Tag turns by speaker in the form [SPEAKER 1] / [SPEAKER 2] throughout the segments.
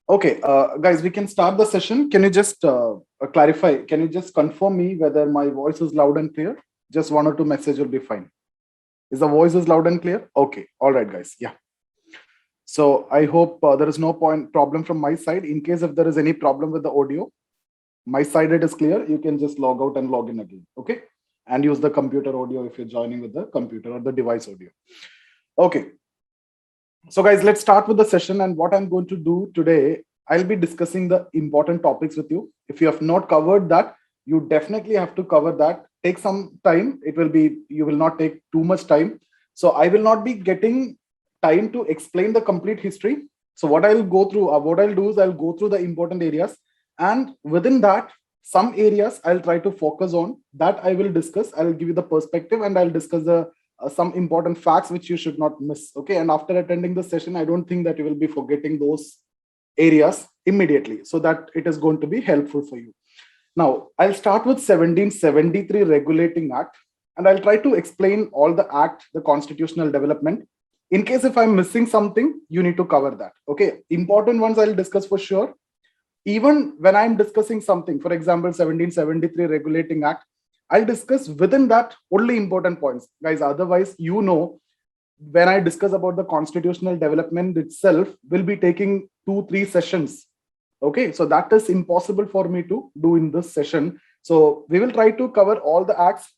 [SPEAKER 1] Okay, guys, we can start the session. Can you just clarify? Can you just confirm me whether my voice is loud and clear? Just one or two message will be fine. Is the voice is loud and clear? Okay, all right, guys. Yeah. So I hope there is no problem from my side. In case if there is any problem with the audio, my side it is clear. You can just log out and log in again. Okay, and use the computer audio if you're joining with the computer or the device audio. Okay. So guys, let's start with the session. And what I'm going to do today, I'll be discussing the important topics with you. If you have not covered that, you definitely have to cover that. Take some time. You will not take too much time. So I will not be getting time to explain the complete history. So what I'll go through, what I'll do is I'll go through the important areas. And within that, some areas I'll try to focus on that I will discuss. I'll give you the perspective and I'll discuss the some important facts which you should not miss. Okay, and after attending the session, I don't think that you will be forgetting those areas immediately, so that it is going to be helpful for you. Now I'll start with 1773 Regulating Act, and I'll try to explain all the act, the constitutional development. In case if I'm missing something, you need to cover that. Okay, important ones I'll discuss for sure. Even when I'm discussing something, for example 1773 Regulating Act, I'll discuss within that only important points, guys. Otherwise, when I discuss about the constitutional development itself, will be taking 2-3 sessions. Okay, so that is impossible for me to do in this session. So we will try to cover all the acts.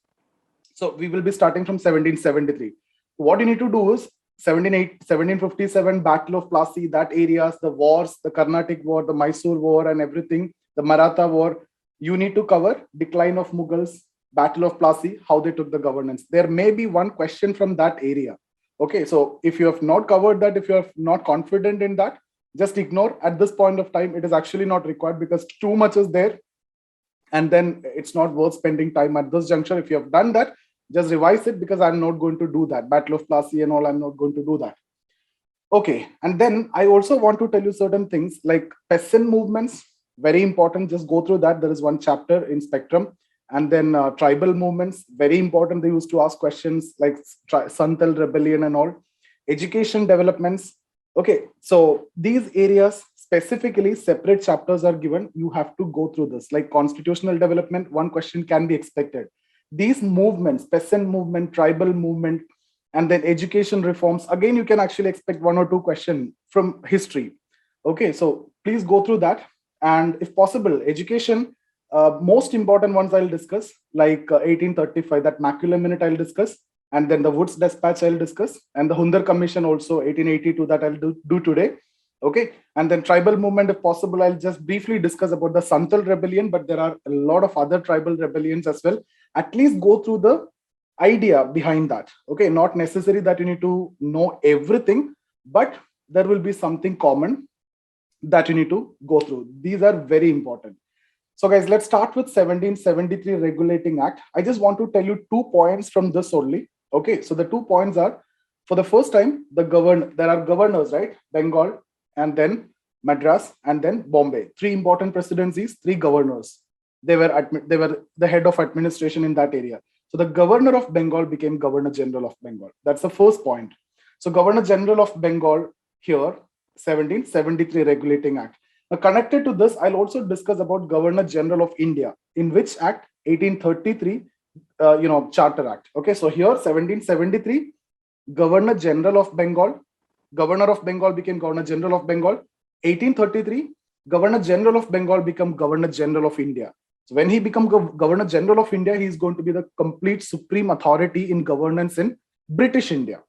[SPEAKER 1] So we will be starting from 1773. What you need to do is 1757 Battle of Plassey, that areas, the wars, the Carnatic War, the Mysore War, and everything, the Maratha War. You need to cover decline of Mughals, Battle of Plassey, how they took the governance. There may be one question from that area. Okay, so if you have not covered that, if you are not confident in that, just ignore. At this point of time, it is actually not required because too much is there. And then it's not worth spending time at this juncture. If you have done that, just revise it, because I'm not going to do that. Battle of Plassey and all, I'm not going to do that. Okay, and then I also want to tell you certain things like peasant movements, very important. Just go through that. There is one chapter in Spectrum. And then tribal movements, very important. They used to ask questions like Santal rebellion and all. Education developments. Okay, so these areas specifically, separate chapters are given. You have to go through this. Like constitutional development, one question can be expected. These movements, peasant movement, tribal movement, and then education reforms, again, you can actually expect 1 or 2 questions from history. Okay, so please go through that. And if possible, education, most important ones I'll discuss, like 1835, that Macular Minute I'll discuss, and then the Woods Dispatch I'll discuss, and the Hundar Commission also, 1882, that I'll do today. Okay, and then tribal movement, if possible, I'll just briefly discuss about the Santal rebellion, but there are a lot of other tribal rebellions as well. At least go through the idea behind that. Okay, not necessary that you need to know everything, but there will be something common that you need to go through. These are very important. So guys, let's start with 1773 Regulating Act. I just want to tell you 2 points from this only. Okay, so the 2 points are, for the first time, there are governors, right? Bengal, and then Madras, and then Bombay. 3 important presidencies, 3 governors. They were the head of administration in that area. So the governor of Bengal became Governor General of Bengal. That's the first point. So Governor General of Bengal here, 1773 Regulating Act. Now, connected to this, I'll also discuss about Governor General of India, in which act? 1833, Charter Act. Okay, so here 1773, Governor General of Bengal, Governor of Bengal became Governor General of Bengal. 1833, Governor General of Bengal became Governor General of India. So when he becomes Governor General of India, he is going to be the complete supreme authority in governance in British India.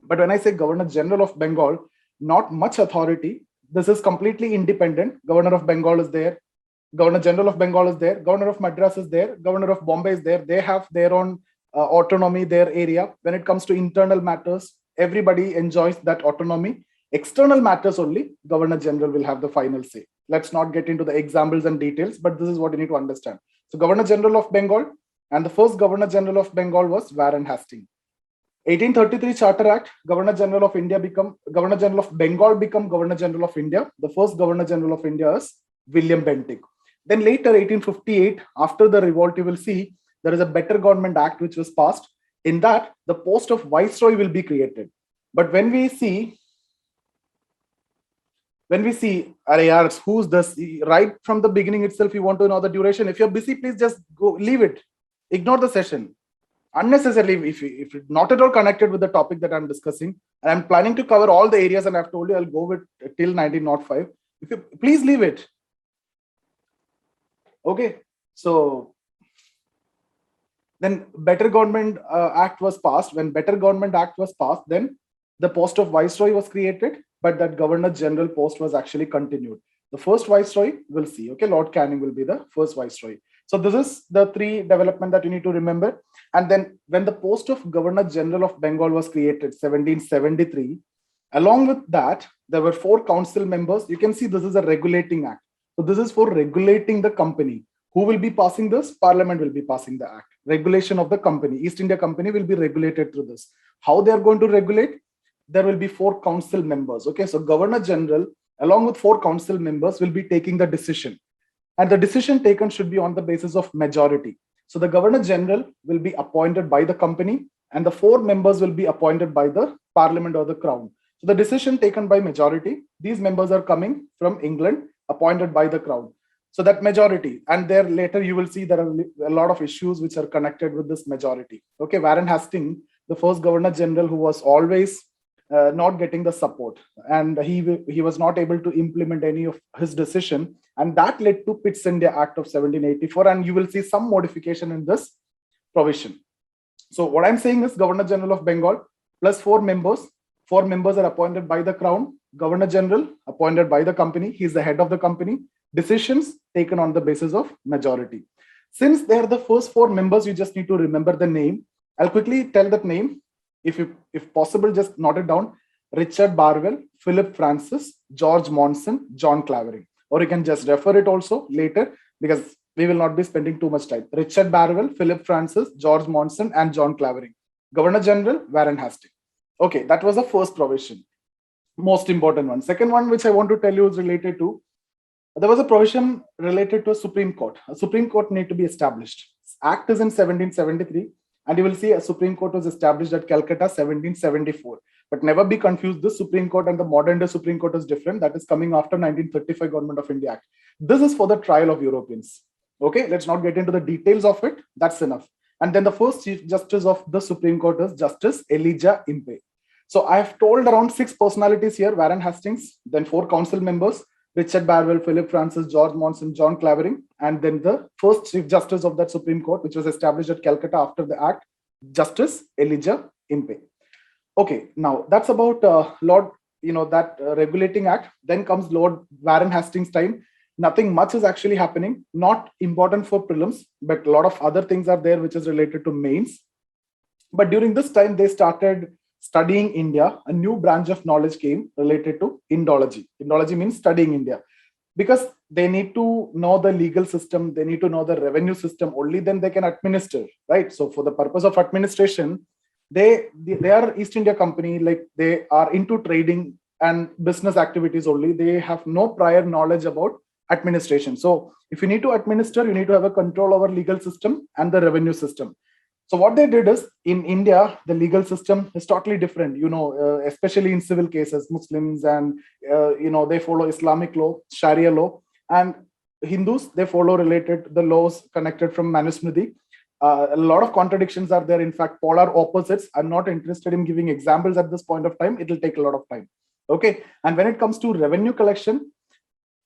[SPEAKER 1] But when I say Governor General of Bengal, not much authority. This is completely independent. Governor of Bengal is there. Governor General of Bengal is there. Governor of Madras is there. Governor of Bombay is there. They have their own autonomy, their area. When it comes to internal matters, everybody enjoys that autonomy. External matters only, Governor General will have the final say. Let's not get into the examples and details, but this is what you need to understand. So Governor General of Bengal, and the first Governor General of Bengal was Warren Hastings. 1833 Charter Act, Governor General of India become Governor General of Bengal become Governor General of India. The first Governor General of India is William Bentinck. Then later, 1858, after the revolt, you will see there is a Better Government Act which was passed. In that, the post of Viceroy will be created. But when we see when we see arrears, who's this, right from the beginning itself, you want to know the duration. If you're busy, please just go, leave it, ignore the session unnecessarily. If it's not at all connected with the topic that I'm discussing, and I'm planning to cover all the areas, and I've told you I'll go with till 1905. If you please leave it. Okay, so then Better Government Act was passed. When Better Government Act was passed, then the post of Viceroy was created, but that Governor General post was actually continued. The first Viceroy, we'll see. Okay, Lord Canning will be the first Viceroy. So this is the three development that you need to remember. And then when the post of Governor General of Bengal was created, 1773, along with that, there were 4 council members. You can see this is a regulating act. So this is for regulating the company. Who will be passing this? Parliament will be passing the act. Regulation of the company. East India Company will be regulated through this. How they are going to regulate? There will be 4 council members. Okay, so Governor General, along with 4 council members, will be taking the decision. And the decision taken should be on the basis of majority. So the Governor General will be appointed by the company, and the 4 members will be appointed by the Parliament or the Crown. So the decision taken by majority, these members are coming from England, appointed by the Crown. So that majority, and there later you will see there are a lot of issues which are connected with this majority. Okay, Warren Hastings, the first Governor General, who was always not getting the support, and he was not able to implement any of his decision, and that led to Pitt's India Act of 1784, and you will see some modification in this provision. So what I'm saying is Governor General of Bengal plus 4 members. 4 members are appointed by the Crown. Governor General appointed by the company. He's the head of the company. Decisions taken on the basis of majority. Since they are the first 4 members, you just need to remember the name. I'll quickly tell that name. If possible, just note it down. Richard Barwell, Philip Francis, George Monson, John Clavering. Or you can just refer it also later, because we will not be spending too much time. Richard Barwell, Philip Francis, George Monson, and John Clavering. Governor General, Warren Hastings. Okay, that was the first provision. Most important one. Second one, which I want to tell you, is related to, there was a provision related to a Supreme Court. A Supreme Court need to be established. Act is in 1773, and you will see a Supreme Court was established at Calcutta 1774. But never be confused, this Supreme Court and the modern day Supreme Court is different. That is coming after 1935 Government of India Act. This is for the trial of Europeans. Okay, let's not get into the details of it. That's enough. And then the first Chief Justice of the Supreme Court is Justice Elijah Impey. So I have told around 6 personalities here: Warren Hastings, then 4 council members, Richard Barwell, Philip Francis, George Monson, John Clavering, and then the first Chief Justice of that Supreme Court, which was established at Calcutta after the Act, Justice Elijah Impey. Okay, now that's about Lord, regulating act. Then comes Lord Warren Hastings' time. Nothing much is actually happening. Not important for prelims, but a lot of other things are there which is related to mains. But during this time, they started studying India. A new branch of knowledge came related to Indology. Indology means studying India, because they need to know the legal system, they need to know the revenue system, only then they can administer, right? So for the purpose of administration, they are East India Company, like they are into trading and business activities only. They have no prior knowledge about administration. So if you need to administer, you need to have a control over legal system and the revenue system. So what they did is, in India, the legal system is totally different, especially in civil cases, Muslims and, they follow Islamic law, Sharia law, and Hindus, they follow related the laws connected from Manusmriti. A lot of contradictions are there. In fact, polar opposites. I'm not interested in giving examples at this point of time. It will take a lot of time. Okay. And when it comes to revenue collection,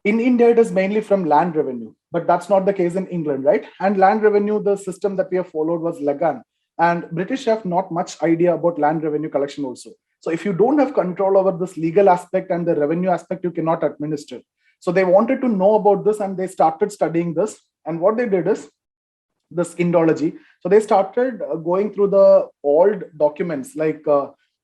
[SPEAKER 1] in India, it is mainly from land revenue, but that's not the case in England, right? And land revenue, the system that we have followed was Lagan. And British have not much idea about land revenue collection also. So if you don't have control over this legal aspect and the revenue aspect, you cannot administer. So they wanted to know about this, and they started studying this. And what they did is this Indology. So they started going through the old documents, like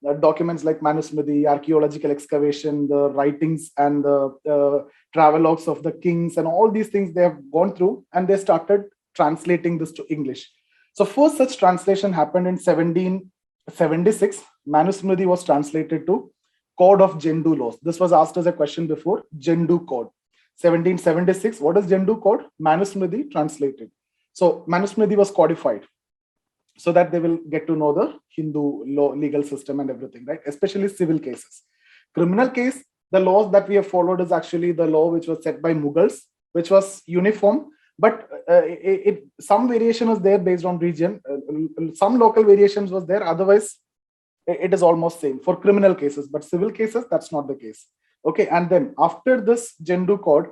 [SPEAKER 1] Manusmriti, archaeological excavation, the writings and the travelogues of the kings, and all these things they have gone through, and they started translating this to English. So first such translation happened in 1776. Manusmriti was translated to Code of Jendu Laws. This was asked as a question before. Jendu Code. 1776. What is Jendu Code? Manusmriti translated. So Manusmriti was codified, so that they will get to know the Hindu law, legal system and everything, right? Especially civil cases. Criminal case, the laws that we have followed is actually the law which was set by Mughals, which was uniform, but some variation is there based on region. Some local variations was there. Otherwise, it is almost same for criminal cases, but civil cases, that's not the case. Okay, and then after this Jendu Code,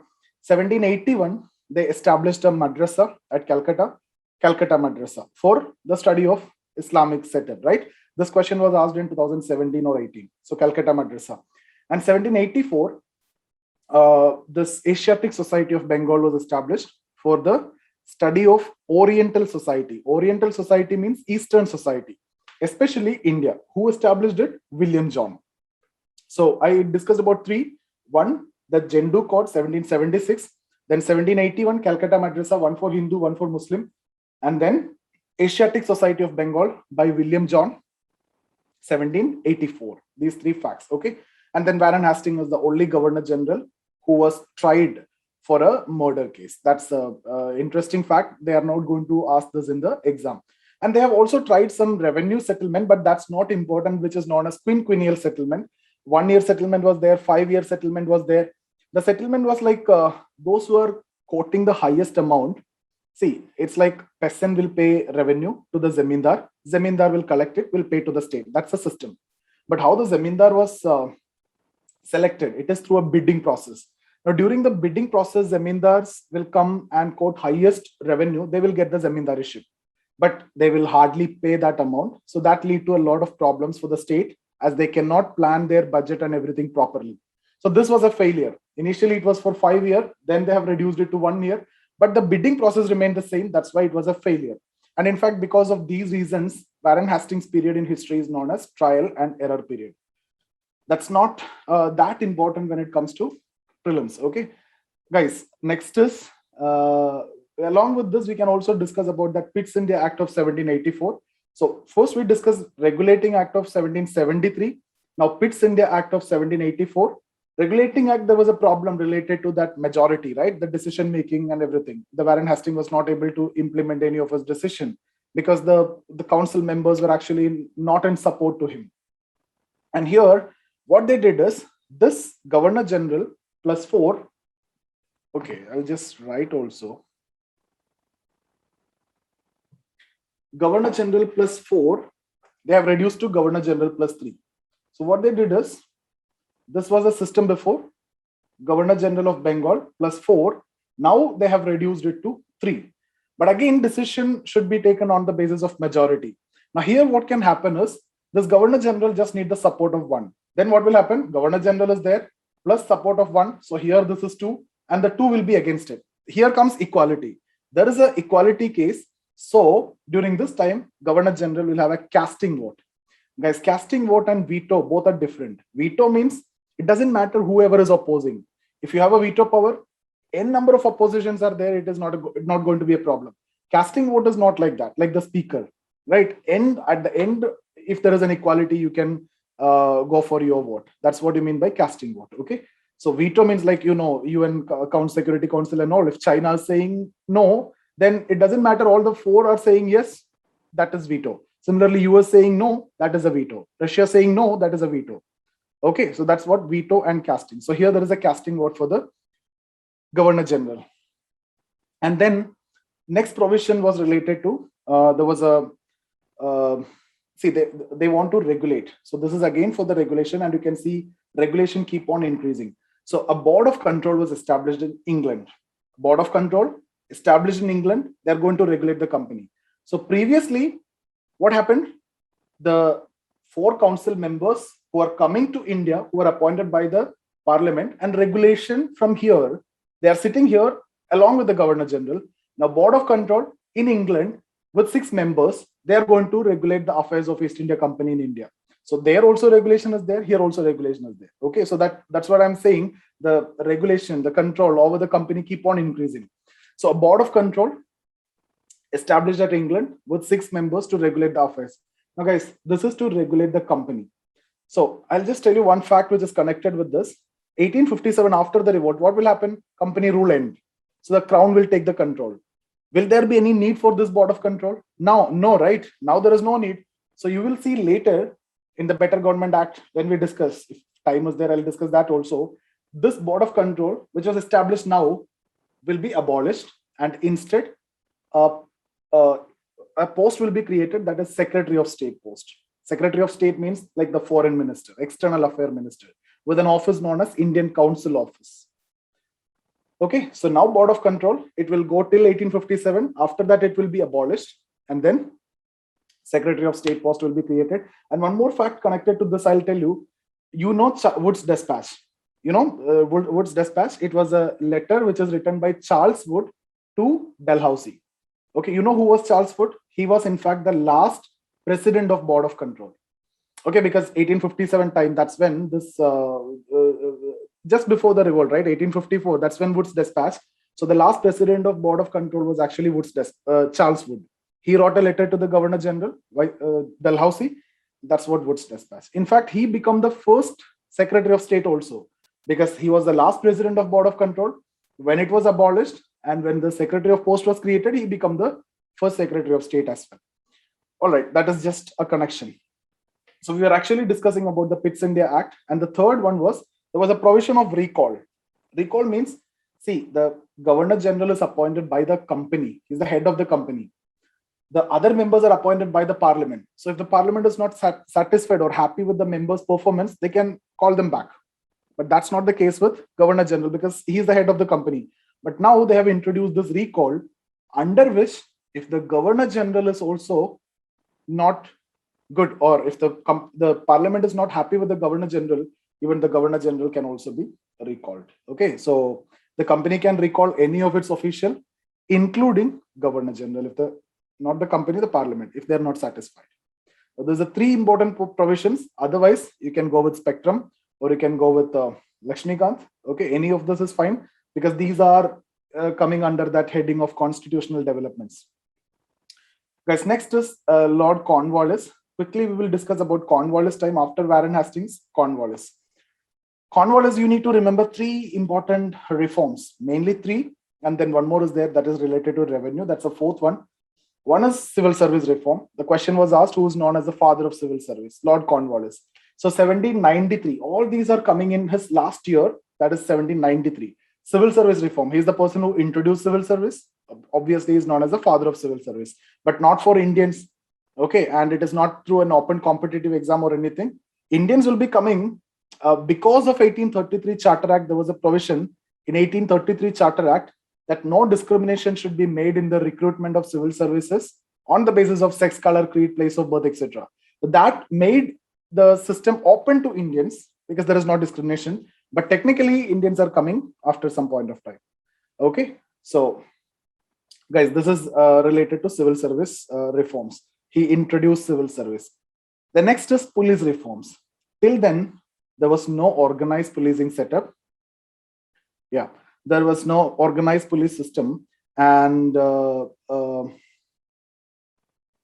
[SPEAKER 1] 1781, they established a madrasa at Calcutta Madrasa, for the study of Islamic setup, right? This question was asked in 2017 or 18. So Calcutta Madrasa. And 1784, this Asiatic Society of Bengal was established for the study of Oriental Society. Oriental Society means Eastern Society, especially India. Who established it? William John. So I discussed about three. One, the Jendu Code, 1776. Then 1781, Calcutta Madrasa, one for Hindu, one for Muslim. And then Asiatic Society of Bengal by William John, 1784. These three facts, okay? And then Warren Hastings was the only Governor General who was tried for a murder case. That's an interesting fact. They are not going to ask this in the exam. And they have also tried some revenue settlement, but that's not important, which is known as quinquennial settlement. 1 year settlement was there, 5 year settlement was there. The settlement was like those who are quoting the highest amount. See, it's like peasant will pay revenue to the Zamindar. Zamindar will collect it, will pay to the state. That's the system. But how the Zamindar was selected, it is through a bidding process. Now, during the bidding process, Zamindars will come and quote highest revenue. They will get the Zamindariship, but they will hardly pay that amount. So that lead to a lot of problems for the state, as they cannot plan their budget and everything properly. So this was a failure. Initially, it was for 5 years. Then they have reduced it to 1 year. But the bidding process remained the same. That's why it was a failure. And in fact, because of these reasons, Warren Hastings period in history is known as trial and error period. That's not that important when it comes to prelims. Okay, guys, next is, along with this, we can also discuss about that Pitt's India Act of 1784. So first we discuss Regulating Act of 1773. Now Pitt's India Act of 1784. Regulating Act, there was a problem related to that majority, right? The decision making and everything. The Warren Hastings was not able to implement any of his decision because the council members were actually not in support to him. And here, what they did is this Governor General plus 4. Okay, I'll just write also. Governor General plus 4, they have reduced to Governor General plus 3. So what they did is, this was a system before, Governor General of Bengal plus 4. Now they have reduced it to 3. But again, decision should be taken on the basis of majority. Now here what can happen is, this Governor General just need the support of 1. Then what will happen? Governor General is there, plus support of 1. So here this is 2, and the 2 will be against it. Here comes equality. There is an equality case. So during this time, Governor General will have a casting vote. Guys, casting vote and veto, both are different. Veto means it doesn't matter whoever is opposing. If you have a veto power, n number of oppositions are there, it is not going to be a problem. Casting vote is not like that, like the speaker, right? At the end, if there is an equality, you can go for your vote. That's what you mean by casting vote, okay? So veto means like, UN Security Council and all. If China is saying no, then it doesn't matter. All the 4 are saying yes, that is veto. Similarly, US saying no, that is a veto. Russia saying no, that is a veto. Okay, so that's what veto and casting. So here there is a casting vote for the Governor General. And then next provision was related to, there was a, they want to regulate. So this is again for the regulation, and you can see regulation keep on increasing. So a board of control was established in England. Board of control established in England, they're going to regulate the company. So previously, what happened? The 4 council members who are coming to India, who are appointed by the parliament, and regulation from here, they are sitting here along with the Governor General. Now, Board of Control in England with 6 members, they are going to regulate the affairs of East India Company in India. So there also regulation is there, here also regulation is there. Okay, so that's what I'm saying. The regulation, the control over the company keep on increasing. So a Board of Control established at England with 6 members to regulate the affairs. Now guys, this is to regulate the company. So I'll just tell you one fact which is connected with this. 1857, after the revolt, what will happen? Company rule end. So the crown will take the control. Will there be any need for this Board of Control? Now, no, right? Now there is no need. So you will see later in the Better Government Act, when we discuss, if time is there, I'll discuss that also. This board of control, which was established now, will be abolished, and instead a post will be created, that is Secretary of State post. Secretary of State means like the foreign minister, external affair minister, with an office known as Indian Council Office. Okay, so now board of control, it will go till 1857. After that, it will be abolished, and then Secretary of State post will be created. And one more fact connected to this, I'll tell you. Wood's Dispatch. Wood's Dispatch. It was a letter which was written by Charles Wood to Dalhousie. Okay, you know who was Charles Wood? He was in fact the last president of board of control. Okay, because 1857 time, that's when this just before the revolt, right? 1854. That's when Wood's Dispatch. So the last president of board of control was actually Charles Wood. He wrote a letter to the Governor General, Dalhousie. That's what Wood's Dispatch. In fact, he became the first Secretary of State also, because he was the last president of board of control when it was abolished, and when the Secretary of Post was created, he became the first Secretary of State as well. All right, that is just a connection. So we are actually discussing about the Pitt India Act, and the third one was there was a provision of recall. Recall means, see, the Governor General is appointed by the company. He's the head of the company. The other members are appointed by the Parliament. So if the Parliament is not satisfied or happy with the members' performance, they can call them back. But that's not the case with Governor General, because he is the head of the company. But now they have introduced this recall, under which if the Governor General is also not good, or if the Parliament is not happy with the Governor General, even the Governor General can also be recalled. Okay, so the company can recall any of its official, including Governor General, if not the company, the Parliament, if they're not satisfied. So there's a three important provisions. Otherwise, you can go with Spectrum, or you can go with Lakshmikant. Okay, any of this is fine, because these are coming under that heading of constitutional developments. Guys, next is Lord Cornwallis. Quickly, we will discuss about Cornwallis time after Warren Hastings. Cornwallis, you need to remember three important reforms, mainly three, and then one more is there that is related to revenue. That's the fourth one. One is civil service reform. The question was asked, who is known as the father of civil service? Lord Cornwallis. So 1793, all these are coming in his last year, that is 1793. Civil service reform. He is the person who introduced civil service. Obviously, he is known as the father of civil service, but not for Indians. Okay, and it is not through an open competitive exam or anything. Indians will be coming because of 1833 Charter Act. There was a provision in 1833 Charter Act that no discrimination should be made in the recruitment of civil services on the basis of sex, color, creed, place of birth, etc. That made the system open to Indians because there is no discrimination. But technically, Indians are coming after some point of time. Okay, so guys, this is related to civil service reforms. He introduced civil service. The next is police reforms. Till then, there was no organized policing setup. Yeah, there was no organized police system, and there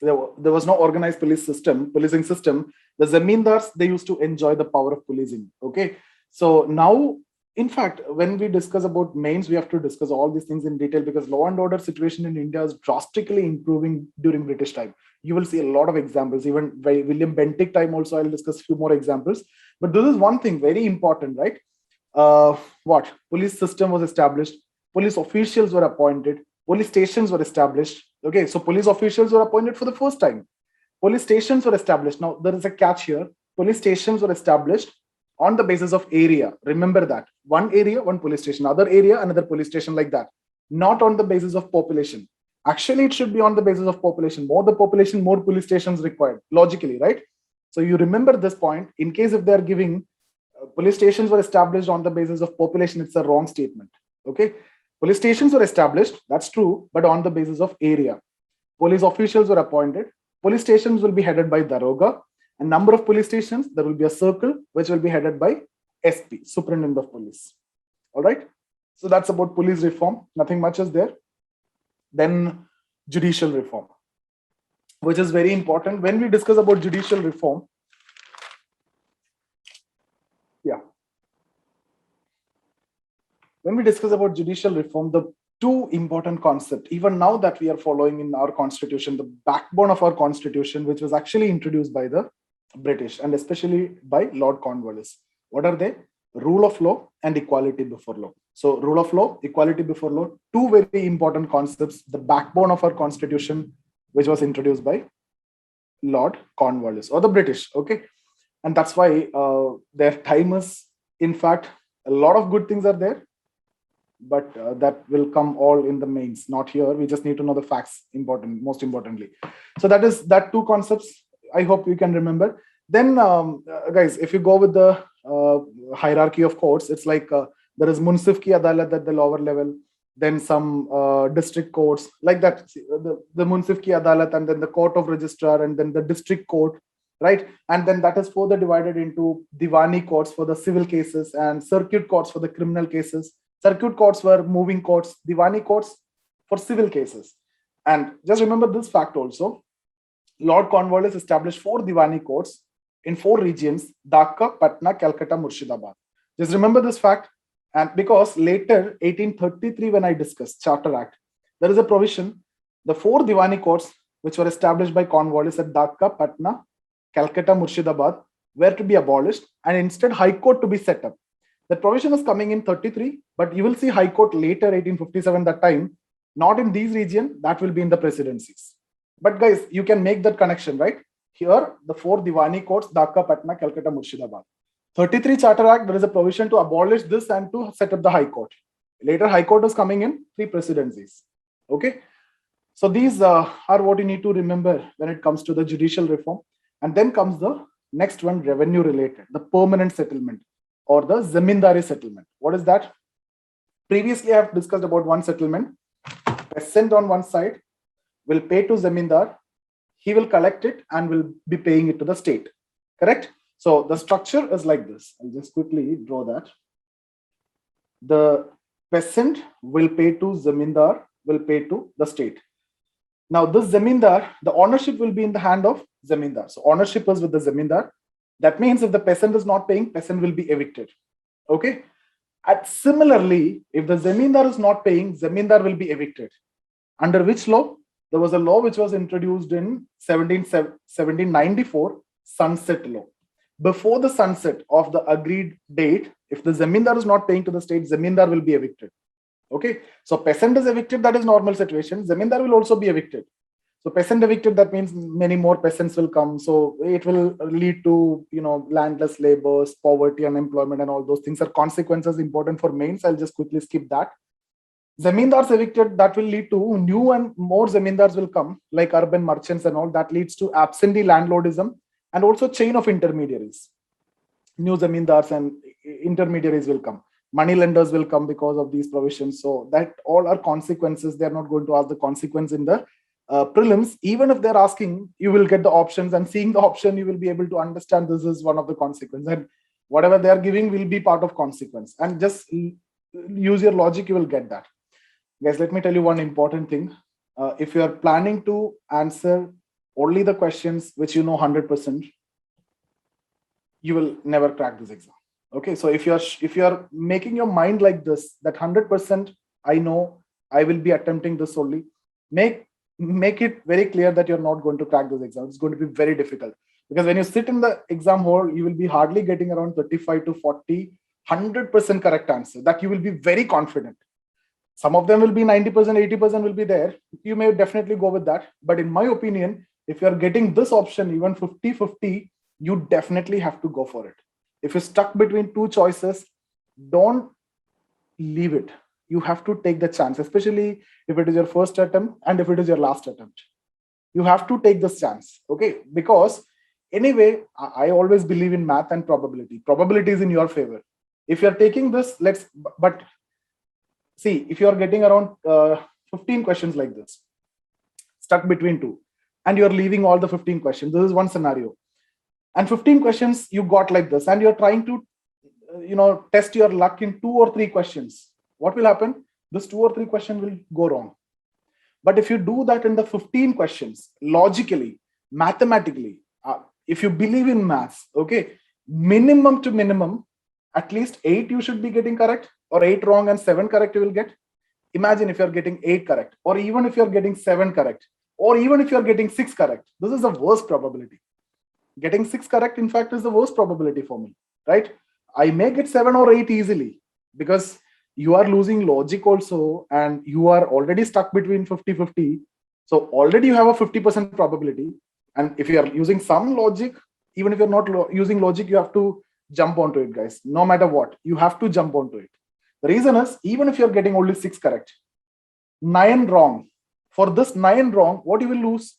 [SPEAKER 1] was no organized policing system. The zamindars, they used to enjoy the power of policing. Okay, so now, in fact, when we discuss about mains, we have to discuss all these things in detail, because law and order situation in India is drastically improving during British time. You will see a lot of examples. Even by William Bentinck time also, I'll discuss a few more examples. But this is one thing very important, right? What? Police system was established. Police officials were appointed. Police stations were established. Okay, so police officials were appointed for the first time. Police stations were established. Now, there is a catch here. Police stations were established on the basis of area. Remember that. One area, one police station. Other area, another police station, like that. Not on the basis of population. Actually, it should be on the basis of population. More the population, more police stations required. Logically, right? So you remember this point. In case if they are giving police stations were established on the basis of population, it's a wrong statement. Okay. Police stations were established. That's true. But on the basis of area. Police officials were appointed. Police stations will be headed by Daroga. A number of police stations, there will be a circle which will be headed by SP, Superintendent of Police. All right. So that's about police reform. Nothing much is there. Then judicial reform, which is very important. When we discuss about judicial reform, when we discuss about judicial reform, the two important concepts, even now that we are following in our constitution, the backbone of our constitution, which was actually introduced by the British and especially by Lord Cornwallis. What are they? Rule of law and equality before law. So rule of law, equality before law, two very important concepts, the backbone of our constitution, which was introduced by Lord Cornwallis or the British. Okay. And that's why their time is, in fact, a lot of good things are there, but that will come all in the mains, not here. We just need to know the facts, most importantly. So that is that two concepts. I hope you can remember. Then, guys, if you go with the hierarchy of courts, it's like there is Munsif ki Adalat at the lower level, then some district courts, like that. The Munsif ki Adalat, and then the court of registrar, and then the district court, right? And then that is further divided into Diwani courts for the civil cases and circuit courts for the criminal cases. Circuit courts were moving courts, Diwani courts for civil cases. And just remember this fact also, Lord Cornwallis established 4 Diwani courts in 4 regions, Dhaka, Patna, Calcutta, Murshidabad. Just remember this fact. And because later, 1833, when I discussed Charter Act, there is a provision, the 4 Diwani courts, which were established by Cornwallis at Dhaka, Patna, Calcutta, Murshidabad, were to be abolished and instead High Court to be set up. The provision is coming in 33, but you will see High Court later, 1857, that time, not in these regions, that will be in the presidencies. But guys, you can make that connection, right? Here, the 4 Diwani courts, Dhaka, Patna, Calcutta, Murshidabad. 33 Charter Act, there is a provision to abolish this and to set up the High Court. Later, High Court is coming in 3 presidencies. Okay. So these are what you need to remember when it comes to the judicial reform. And then comes the next one, revenue related, the permanent settlement or the Zamindari settlement. What is that? Previously, I have discussed about one settlement. Peasant on one side will pay to Zamindar. He will collect it and will be paying it to the state. Correct? So the structure is like this. I'll just quickly draw that. The peasant will pay to Zamindar, will pay to the state. Now this Zamindar, the ownership will be in the hand of Zamindar. So ownership is with the Zamindar. That means if the peasant is not paying, peasant will be evicted. Okay. And similarly, if the Zamindar is not paying, Zamindar will be evicted. Under which law? There was a law which was introduced in 1794, sunset law. Before the sunset of the agreed date, if the Zamindar is not paying to the state, Zamindar will be evicted. Okay, so peasant is evicted, that is normal situation. Zamindar will also be evicted. So peasant evicted, that means many more peasants will come. So it will lead to, landless labors, poverty, unemployment, and all those things are consequences important for mains. I'll just quickly skip that. Zamindars evicted, that will lead to new and more Zamindars will come, like urban merchants and all. That leads to absentee landlordism and also chain of intermediaries. New Zamindars and intermediaries will come. Money lenders will come because of these provisions. So that all are consequences. They're not going to ask the consequence in the prelims. Even if they're asking, you will get the options, and seeing the option, you will be able to understand this is one of the consequences. And whatever they are giving will be part of consequence. And just use your logic, you will get that. Guys, let me tell you one important thing. If you are planning to answer only the questions which you know 100%, you will never crack this exam. Okay, so if you're making your mind like this, that 100% I know, I will be attempting this only, make it very clear that you're not going to crack this exam. It's going to be very difficult, because when you sit in the exam hall, you will be hardly getting around 35 to 40, 100% correct answer that you will be very confident. Some of them will be 90%, 80% will be there. You may definitely go with that. But in my opinion, if you're getting this option, even 50-50, you definitely have to go for it. If you're stuck between two choices, don't leave it. You have to take the chance, especially if it is your first attempt and if it is your last attempt. You have to take this chance, okay? Because anyway, I always believe in math and probability. Probability is in your favor. If you're taking this, but see, if you're getting around 15 questions like this, stuck between two, and you're leaving all the 15 questions, this is one scenario. And 15 questions you got like this, and you're trying to, test your luck in 2 or 3 questions. What will happen? This 2 or 3 questions will go wrong. But if you do that in the 15 questions, logically, mathematically, if you believe in maths, okay, minimum to minimum, at least 8 you should be getting correct, or 8 wrong and 7 correct you will get. Imagine if you're getting 8 correct, or even if you're getting 7 correct, or even if you're getting 6 correct. This is the worst probability. Getting 6 correct, in fact, is the worst probability for me, right? I may get 7 or 8 easily, because you are losing logic also, and you are already stuck between 50-50. So already you have a 50% probability. And if you are using some logic, even if you're not using logic, you have to jump onto it, guys. No matter what, you have to jump onto it. The reason is, even if you're getting only 6 correct, 9 wrong, for this 9 wrong, what you will lose?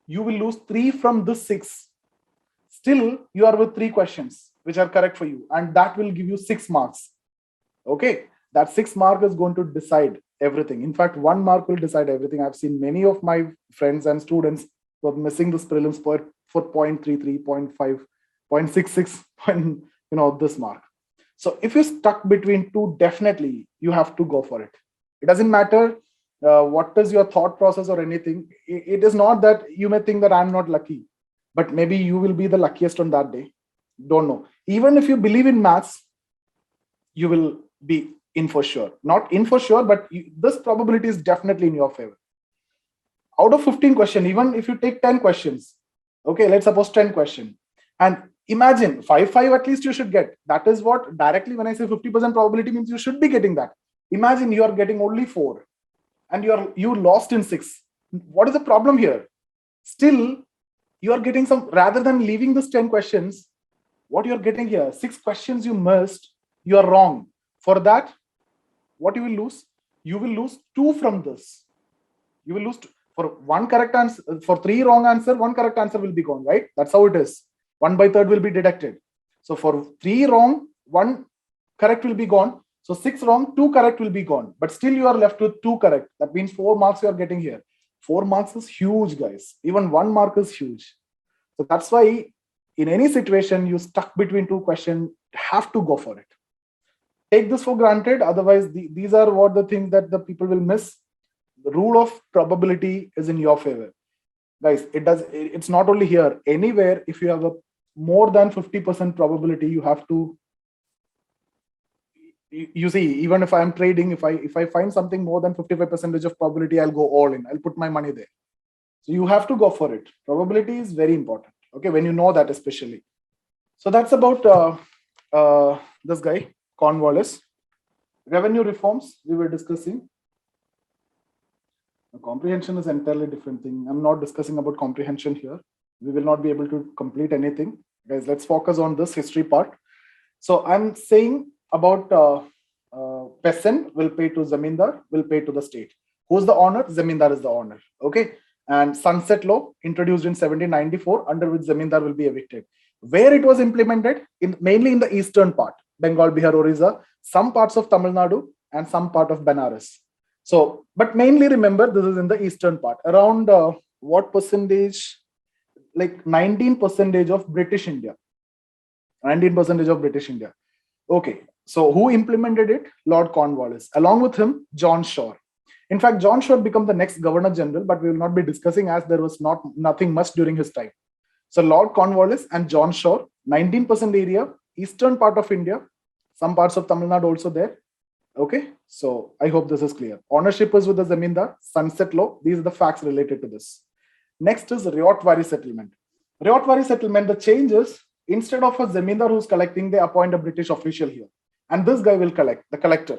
[SPEAKER 1] You will lose 3 from this 6. Still, you are with 3 questions which are correct for you, and that will give you 6 marks. Okay, that 6 mark is going to decide everything. In fact, 1 mark will decide everything. I've seen many of my friends and students who are missing this prelims for 0.33, 0.5, 0.66, this mark. So if you're stuck between 2, definitely you have to go for it. It doesn't matter what is your thought process or anything. It is not that you may think that I'm not lucky, but maybe you will be the luckiest on that day. Don't know. Even if you believe in maths, you will be in for sure. Not in for sure, but this probability is definitely in your favor. Out of 15 questions, even if you take 10 questions, okay, let's suppose 10 questions, and imagine 5 at least you should get. That is what directly, when I say 50% probability, means you should be getting that. Imagine you are getting only 4 and you lost in 6. What is the problem here? Still, you are getting some, rather than leaving this 10 questions, what you're getting here, 6 questions you missed, you are wrong. For that, what you will lose? You will lose 2 from this. You will lose 2. For 1 correct answer, for 3 wrong answer, 1 correct answer will be gone, right? That's how it is. 1/3 will be deducted. So for 3 wrong, 1 correct will be gone. So 6 wrong, 2 correct will be gone. But still you are left with 2 correct. That means 4 marks you are getting here. 4 marks is huge, guys. Even 1 mark is huge. So that's why in any situation you stuck between 2 questions, have to go for it. Take this for granted. Otherwise, these are what the things that the people will miss. The rule of probability is in your favor, guys. It's not only here. Anywhere, if you have a more than 50% probability, you have to. You see, even if I'm trading, if I find something more than 55% of probability, I'll go all in. I'll put my money there. So you have to go for it. Probability is very important. Okay, when you know that, especially. So that's about this guy, Cornwallis. Revenue reforms we were discussing. Comprehension is entirely different thing. I'm not discussing about comprehension here. We will not be able to complete anything. Guys, let's focus on this history part. So I'm saying about peasant will pay to zamindar, will pay to the state. Who's the owner? Zamindar is the owner. Okay. And sunset law introduced in 1794, under which zamindar will be evicted. Where it was implemented? Mainly in the eastern part, Bengal, Bihar, Orissa, some parts of Tamil Nadu, and some part of Benares. So, but mainly remember, this is in the eastern part. Around what percentage? Like 19% of British India. 19% of British India. Okay. So who implemented it? Lord Cornwallis. Along with him, John Shore. In fact, John Shore became the next Governor General, but we will not be discussing, as there was nothing much during his time. So Lord Cornwallis and John Shore, 19% area, eastern part of India, some parts of Tamil Nadu also there. Okay, so I hope this is clear. Ownership is with the zamindar, sunset law. These are the facts related to this. Next is Ryotwari settlement. Ryotwari settlement, the change is, instead of a zamindar who's collecting, they appoint a British official here. And this guy will collect, the collector.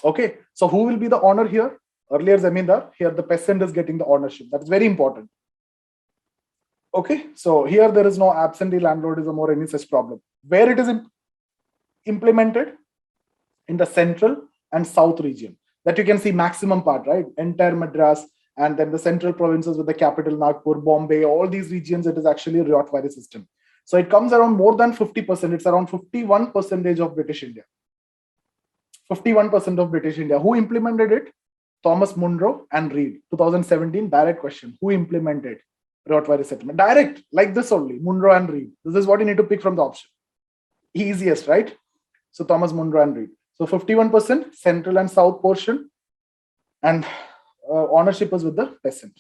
[SPEAKER 1] Okay, so who will be the owner here? Earlier zamindar, here the peasant is getting the ownership. That's very important. Okay, so here there is no absentee landlordism or any such problem. Where it is implemented? In the central and south region. That you can see maximum part, right? Entire Madras, and then the central provinces with the capital Nagpur, Bombay, all these regions, it is actually a Ryotwari system. So it comes around more than 50%. It's around 51% of British India. 51% of British India. Who implemented it? Thomas Munro and Reed. 2017, direct question. Who implemented Ryotwari settlement? Direct, like this only, Munro and Reed. This is what you need to pick from the option. Easiest, right? So Thomas Munro and Reed. So 51% central and south portion, and ownership is with the peasant.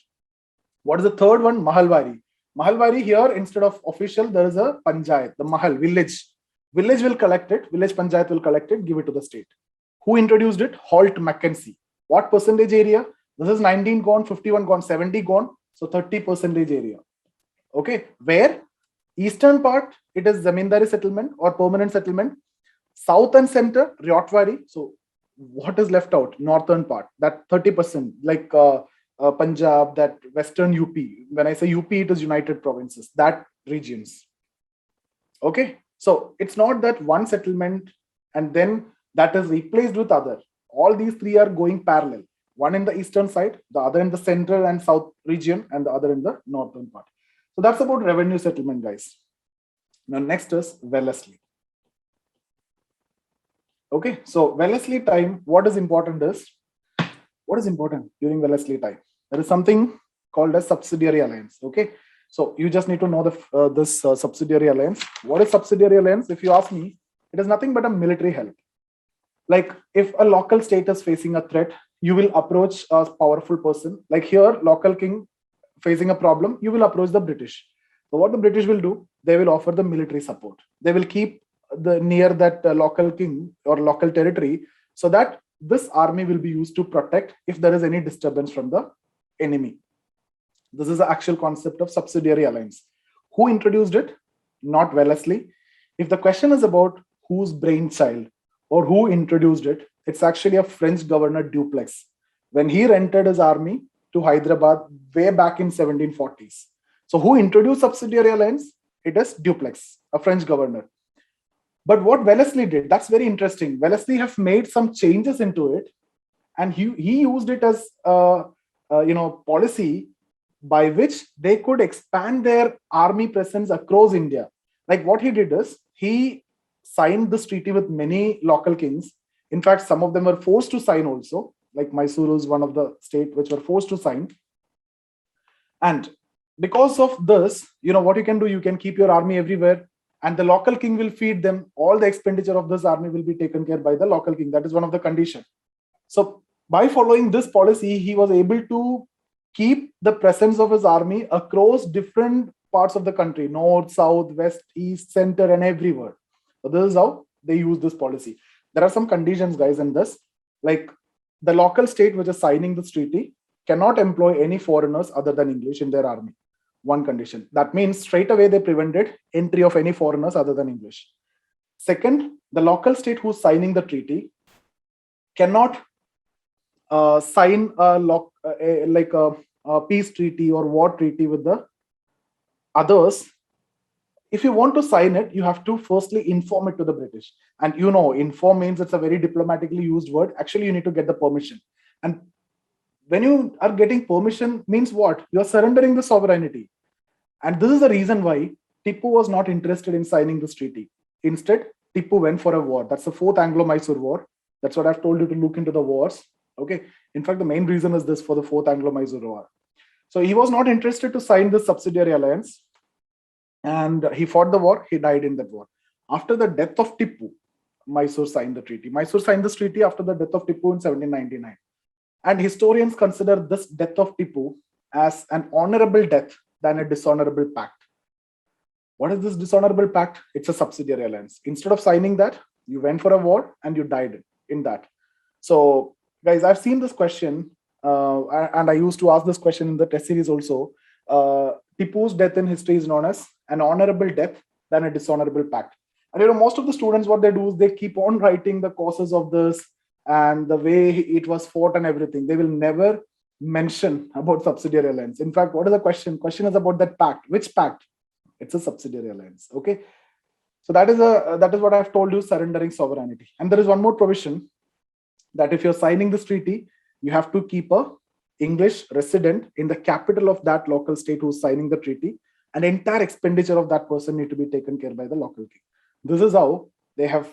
[SPEAKER 1] What is the third one? Mahalwari. Mahalwari here, instead of official, there is a panchayat, the Mahal, village. Village will collect it, village panchayat will collect it, give it to the state. Who introduced it? Holt Mackenzie. What percentage area? This is 19 gone, 51 gone, 70 gone. So 30% area. Okay, where? Eastern part, it is zamindari settlement or permanent settlement. South and center, Ryotwari. So what is left out? Northern part, that 30%, like Punjab, that Western UP. When I say UP, it is United Provinces, that regions. Okay, so it's not that one settlement and then that is replaced with other. All these three are going parallel. One in the eastern side, the other in the central and south region, and the other in the northern part. So that's about revenue settlement, guys. Now next is Wellesley. Okay, so Wellesley time, what is important during Wellesley time? There is something called as Subsidiary Alliance. Okay, so you just need to know this Subsidiary Alliance. What is Subsidiary Alliance? If you ask me, it is nothing but a military help. Like if a local state is facing a threat, you will approach a powerful person. Like here, local king facing a problem, you will approach the British. So what the British will do, they will offer the military support. They will keep near that local king or local territory, so that this army will be used to protect if there is any disturbance from the enemy. This is the actual concept of Subsidiary Alliance. Who introduced it? Not Wellesley. If the question is about whose brainchild or who introduced it, it's actually a French governor, Dupleix, when he rented his army to Hyderabad way back in 1740s. So who introduced Subsidiary Alliance? It is Dupleix, a French governor. But what Wellesley did, that's very interesting. Wellesley have made some changes into it, and he used it as policy by which they could expand their army presence across India. Like what he did is, he signed this treaty with many local kings. In fact, some of them were forced to sign also, like Mysuru is one of the states which were forced to sign. And because of this, what you can do, you can keep your army everywhere, and the local king will feed them. All the expenditure of this army will be taken care by the local king. That is one of the conditions. So by following this policy, he was able to keep the presence of his army across different parts of the country: north, south, west, east, center, and everywhere. So this is how they use this policy. There are some conditions, guys, in this. Like the local state which is signing this treaty cannot employ any foreigners other than English in their army. One condition. That means straight away they prevented entry of any foreigners other than English. Second, the local state who's signing the treaty cannot sign a peace treaty or war treaty with the others. If you want to sign it, you have to firstly inform it to the British. And inform means it's a very diplomatically used word. Actually, you need to get the permission. And when you are getting permission, means what? You're surrendering the sovereignty. And this is the reason why Tipu was not interested in signing this treaty. Instead, Tipu went for a war. That's the Fourth Anglo-Mysore War. That's what I've told you to look into the wars. Okay. In fact, the main reason is this for the Fourth Anglo-Mysore War. So he was not interested to sign this Subsidiary Alliance. And he fought the war. He died in that war. After the death of Tipu, Mysore signed the treaty. Mysore signed this treaty after the death of Tipu in 1799. And historians consider this death of Tipu as an honorable death than a dishonorable pact. What is this dishonorable pact? It's a Subsidiary Alliance. Instead of signing that, you went for a war and you died in that. So, guys, I've seen this question, and I used to ask this question in the test series also. Tipu's death in history is known as an honorable death than a dishonorable pact. And most of the students, what they do is they keep on writing the causes of this and the way it was fought and everything. They will never mention about Subsidiary Alliance. In fact, what is the question? Question is about that pact. Which pact? It's a Subsidiary Alliance. Okay. So that is what I've told you, surrendering sovereignty. And there is one more provision that if you're signing this treaty, you have to keep a English resident in the capital of that local state who's signing the treaty, and the entire expenditure of that person need to be taken care by the local king. This is how they have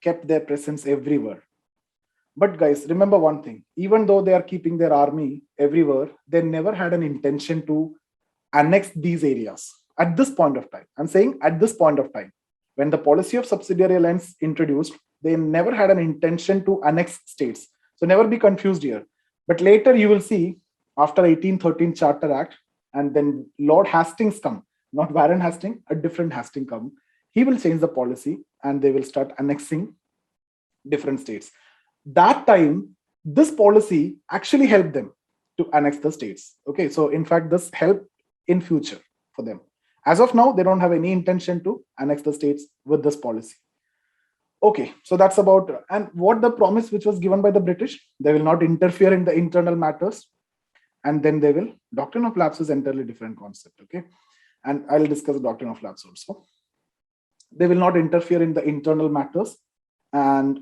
[SPEAKER 1] kept their presence everywhere. But guys, remember one thing, even though they are keeping their army everywhere, they never had an intention to annex these areas at this point of time. I'm saying at this point of time, when the policy of Subsidiary Alliance introduced, they never had an intention to annex states. So never be confused here. But later you will see, after 1813 Charter Act, and then Lord Hastings come, not Warren Hastings, a different Hastings come, he will change the policy and they will start annexing different states. That time, this policy actually helped them to annex the states. Okay, so in fact, this helped in future for them. As of now, they don't have any intention to annex the states with this policy. Okay, so that's about, and what the promise which was given by the British, they will not interfere in the internal matters, and then they will, doctrine of lapse is entirely different concept, okay? And I'll discuss doctrine of lapse also. They will not interfere in the internal matters, and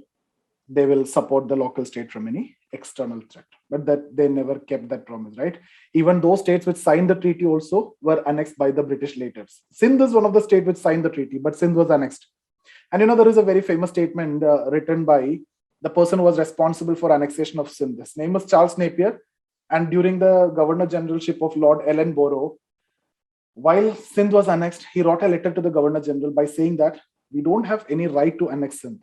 [SPEAKER 1] they will support the local state from any external threat. But that they never kept that promise, right? Even those states which signed the treaty also were annexed by the British later. Sindh is one of the states which signed the treaty, but Sindh was annexed. And there is a very famous statement written by the person who was responsible for annexation of Sindh. His name was Charles Napier. And during the Governor Generalship of Lord Ellenborough, while Sindh was annexed, he wrote a letter to the Governor General by saying that we don't have any right to annex Sindh,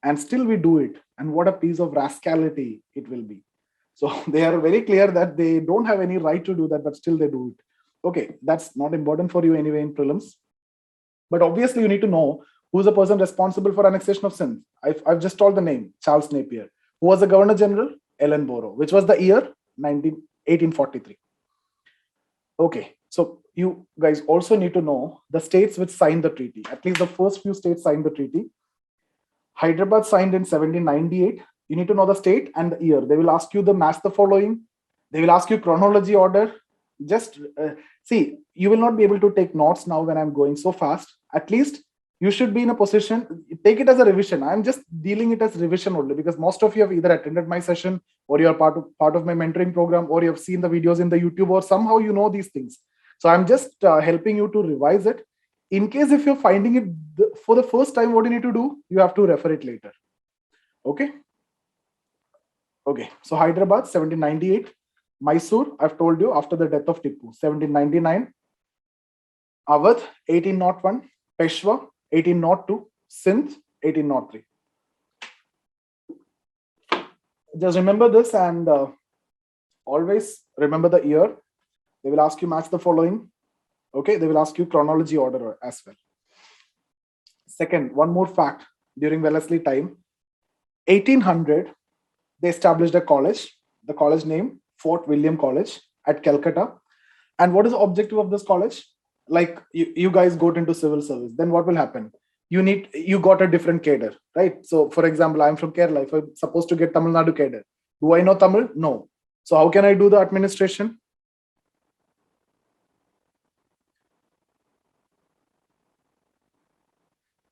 [SPEAKER 1] and still we do it. And what a piece of rascality it will be. So they are very clear that they don't have any right to do that, but still they do it. Okay, that's not important for you anyway in prelims. But obviously you need to know who's the person responsible for annexation of Sindh. I've just told the name, Charles Napier. Who was the Governor General? Ellenborough, which was the year 1843. Okay, so you guys also need to know the states which signed the treaty. At least the first few states signed the treaty. Hyderabad signed in 1798. You need to know the state and the year. They will ask you the match the following. They will ask you chronology order. Just see, you will not be able to take notes now when I'm going so fast. At least you should be in a position, take it as a revision. I'm just dealing it as revision only because most of you have either attended my session or you're part of my mentoring program, or you have seen the videos in the YouTube, or somehow you know these things. So I'm just helping you to revise it. In case if you're finding it for the first time, what you need to do, you have to refer it later. Okay. Okay. So Hyderabad, 1798. Mysore, I've told you, after the death of Tipu, 1799. Awadh, 1801. Peshwa, 1802. Sindh, 1803. Just remember this and always remember the year. They will ask you match the following. Okay, they will ask you chronology order as well. Second, one more fact, during Wellesley time, 1800, they established a college, the college name, Fort William College at Calcutta. And what is the objective of this college? Like you guys got into civil service, then what will happen? You got a different cadre, right? So for example, I'm from Kerala. If I'm supposed to get Tamil Nadu cadre, do I know Tamil? No. So how can I do the administration?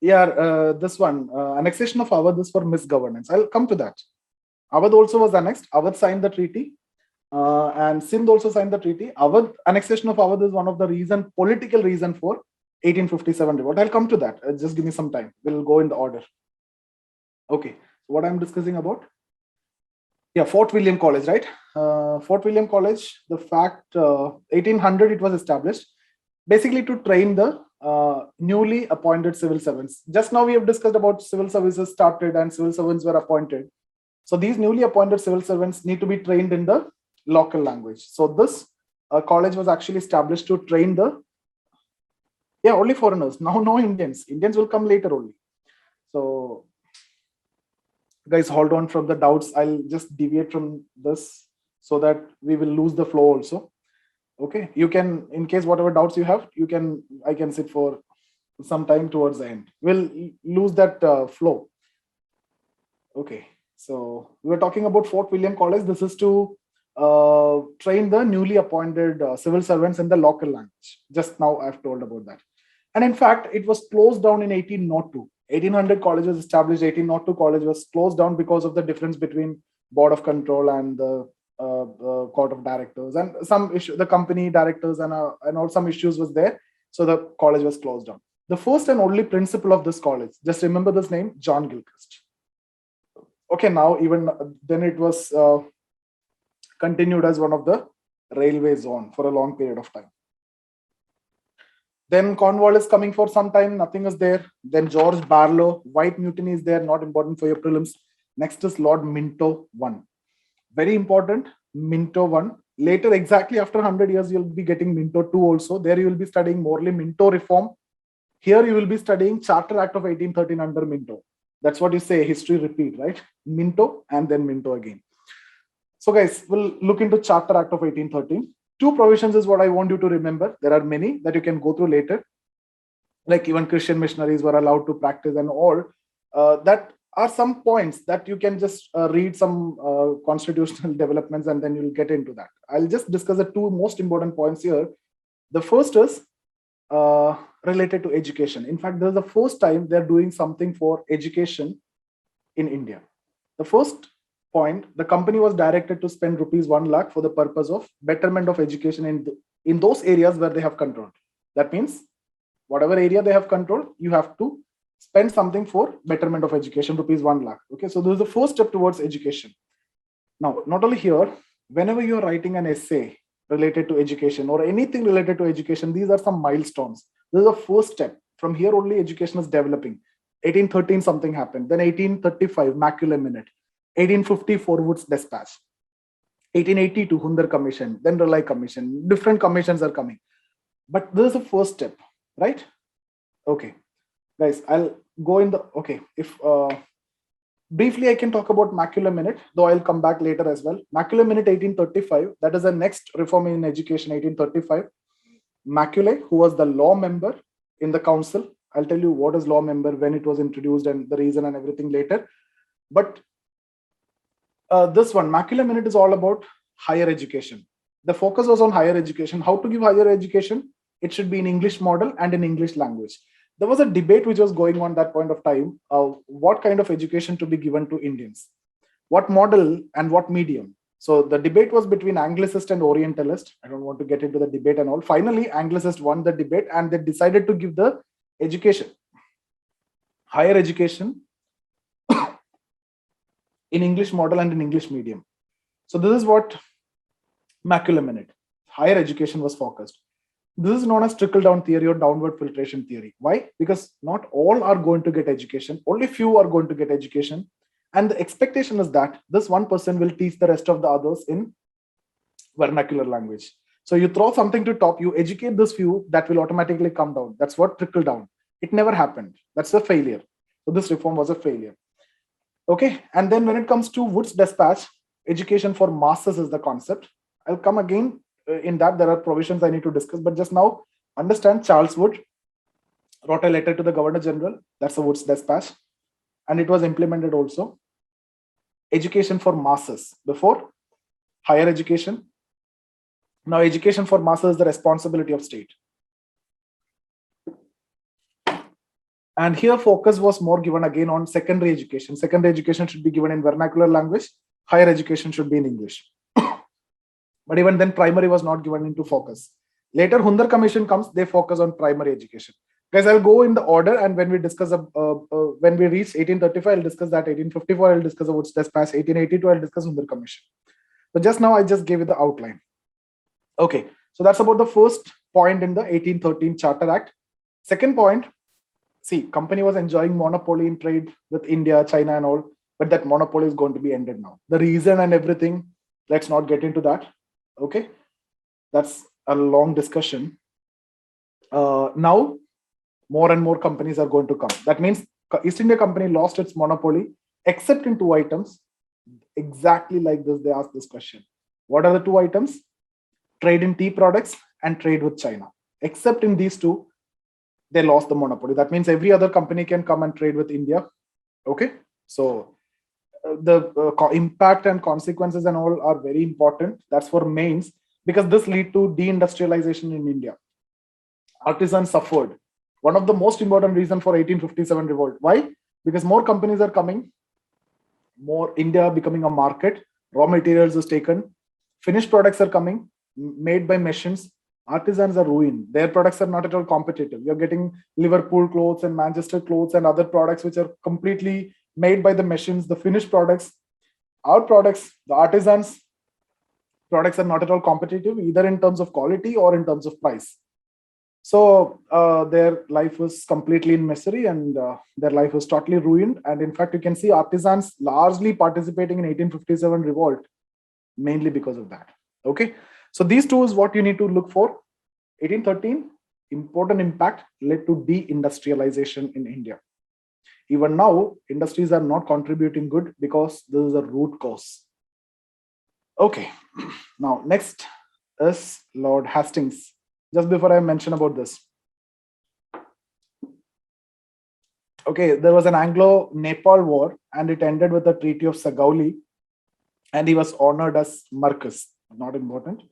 [SPEAKER 1] Yeah, this one, annexation of Awadh is for misgovernance. I'll come to that. Awadh also was annexed. Awadh signed the treaty. And Sindh also signed the treaty. Annexation of Awadh is one of the political reason for 1857 revolt. I'll come to that. Just give me some time. We'll go in the order. Okay, so what I'm discussing about? Yeah, Fort William College, right? Fort William College, the fact 1800 it was established, basically to train the newly appointed civil servants. Just now we have discussed about civil services started and civil servants were appointed. So these newly appointed civil servants need to be trained in the local language. So this college was actually established to train only foreigners. Now no Indians. Indians will come later only. So guys, hold on from the doubts. I'll just deviate from this so that we will lose the flow also. Okay, you can, in case whatever doubts you have, I can sit for some time towards the end. We'll lose that flow. Okay, so we were talking about Fort William College. This is to train the newly appointed civil servants in the local language. Just now I've told about that. And in fact, it was closed down in 1802. 1800 college was established. 1802 college was closed down because of the difference between Board of Control and the Court of Directors, and some issue, the company directors and all some issues was there. So the college was closed down. The first and only principal of this college, just remember this name, John Gilchrist. Okay, now even then it was continued as one of the railway zone for a long period of time. Then Cornwallis coming for some time, nothing is there. Then George Barlow, White Mutiny is there, not important for your prelims. Next is Lord Minto I. Very important, Minto I. Later, exactly after 100 years, you'll be getting Minto II also. There you will be studying morely Minto reform. Here you will be studying Charter Act of 1813 under Minto. That's what you say, history repeat, right? Minto and then Minto again. So guys, we'll look into Charter Act of 1813. Two provisions is what I want you to remember. There are many that you can go through later. Like even Christian missionaries were allowed to practice and all. that are some points that you can just read some constitutional developments and then you'll get into that. I'll just discuss the two most important points here. The first is related to education. In fact, this is the first time they're doing something for education in India. The first point, the company was directed to spend rupees 1 lakh for the purpose of betterment of education in those areas where they have control. That means whatever area they have control, you have to spend something for betterment of education, rupees 1 lakh. Okay, so this is the first step towards education. Now, not only here, whenever you're writing an essay related to education or anything related to education, these are some milestones. This is the first step. From here only education is developing. 1813 something happened, then 1835 Macular Minute, 1854 Wood's Dispatch, 1882 Hundar Commission, then Raleigh Commission. Different commissions are coming, but this is the first step, right? Okay, guys, I'll go in the, okay, if briefly I can talk about Macular Minute, though I'll come back later as well. Macular Minute 1835, that is the next reform in education, 1835. Macaulay, who was the law member in the council, I'll tell you what is law member, when it was introduced and the reason and everything later. But this one, Macular Minute, is all about higher education. The focus was on higher education. How to give higher education? It should be in English model and in English language. There was a debate which was going on that point of time, what kind of education to be given to Indians, what model and what medium. So the debate was between Anglicist and Orientalist. I don't want to get into the debate and all. Finally, Anglicist won the debate and they decided to give the education, higher education in English model and in English medium. So this is what Macular Minute, higher education, was focused. This is known as trickle-down theory or downward filtration theory. Why? Because not all are going to get education. Only few are going to get education. And the expectation is that this one person will teach the rest of the others in vernacular language. So you throw something to top, you educate this few, that will automatically come down. That's what trickle down. It never happened. That's a failure. So this reform was a failure. Okay. And then when it comes to Wood's Dispatch, education for masses is the concept. I'll come again in that. There are provisions I need to discuss, but just now understand Charles Wood wrote a letter to the Governor General. That's the Wood's Dispatch. And it was implemented also. Education for masses before higher education. Now education for masses is the responsibility of state. And here focus was more given again on secondary education. Secondary education should be given in vernacular language. Higher education should be in English. But even then primary was not given into focus. Later Hundar Commission comes, they focus on primary education. Guys, I'll go in the order, and when we discuss, when we reach 1835, I'll discuss that. 1854, I'll discuss the Wood's Dispatch. 1882, I'll discuss Hundar Commission. So just now, I just gave you the outline. Okay, so that's about the first point in the 1813 Charter Act. Second point, see, company was enjoying monopoly in trade with India, China and all, but that monopoly is going to be ended now. The reason and everything, let's not get into that. Okay, that's a long discussion. Now, more and more companies are going to come. That means East India Company lost its monopoly, except in two items. Exactly like this, they asked this question. What are the two items? Trade in tea products and trade with China. Except in these two, they lost the monopoly. That means every other company can come and trade with India. Okay, so the impact and consequences and all are very important. That's for mains, because this lead to deindustrialization in India. Artisans suffered. One of the most important reasons for 1857 revolt. Why? Because more companies are coming, more India becoming a market, raw materials is taken, finished products are coming, made by machines. Artisans are ruined. Their products are not at all competitive. You're getting Liverpool clothes and Manchester clothes and other products which are completely made by the machines, the finished products. Our products, the artisans' products are not at all competitive, either in terms of quality or in terms of price. So their life was completely in misery, and their life was totally ruined. And in fact, you can see artisans largely participating in 1857 revolt, mainly because of that. Okay, so these two is what you need to look for. 1813, important impact, led to deindustrialization in India. Even now, industries are not contributing good because this is a root cause. Okay, now next is Lord Hastings. Just before I mention about this, Okay, there was an Anglo-Nepal war, and it ended with the Treaty of Sagauli, and he was honored as Marcus. Not important.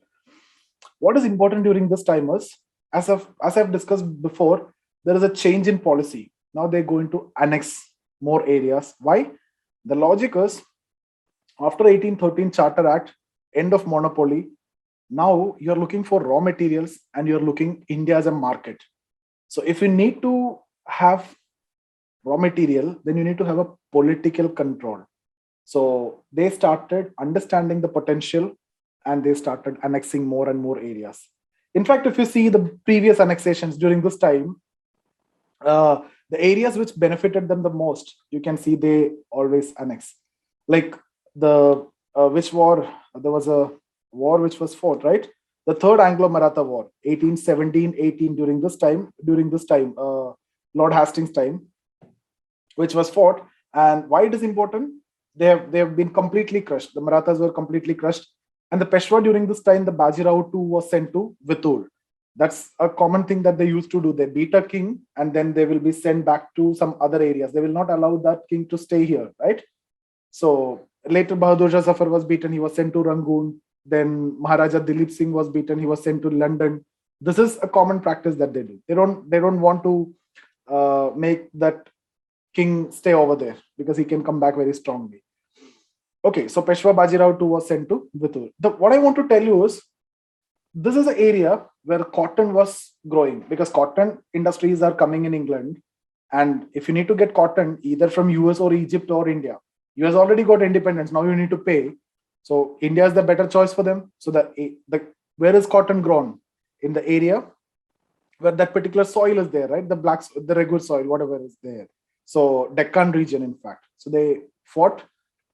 [SPEAKER 1] What is important during this time is, as I've discussed before, there is a change in policy. Now they're going to annex more areas. Why? The logic is, after 1813 Charter Act, end of monopoly, now you're looking for raw materials and you're looking India as a market. So if you need to have raw material, then you need to have a political control. So they started understanding the potential and they started annexing more and more areas. In fact, if you see the previous annexations during this time, the areas which benefited them the most, you can see they always annex. Like the which war? There was a war which was fought, right? The Third Anglo-Maratha War, 1817-18. During this time, Lord Hastings' time, which was fought. And why it is important? They have been completely crushed. The Marathas were completely crushed. And the Peshwa during this time, the Bajirao too was sent to Vittur. That's a common thing that they used to do. They beat a king and then they will be sent back to some other areas. They will not allow that king to stay here, right? So later Bahadur Shah Zafar was beaten. He was sent to Rangoon. Then Maharaja Dilip Singh was beaten. He was sent to London. This is a common practice that they do. They don't want to make that king stay over there because he can come back very strongly. Okay, so Peshwa Bajirao too was sent to Vittur. What I want to tell you is, this is an area where cotton was growing because cotton industries are coming in England. And if you need to get cotton either from US or Egypt or India, US already got independence. Now you need to pay. So India is the better choice for them. So where is cotton grown? In the area where that particular soil is there, right? The regular soil, whatever is there. So Deccan region, in fact. So they fought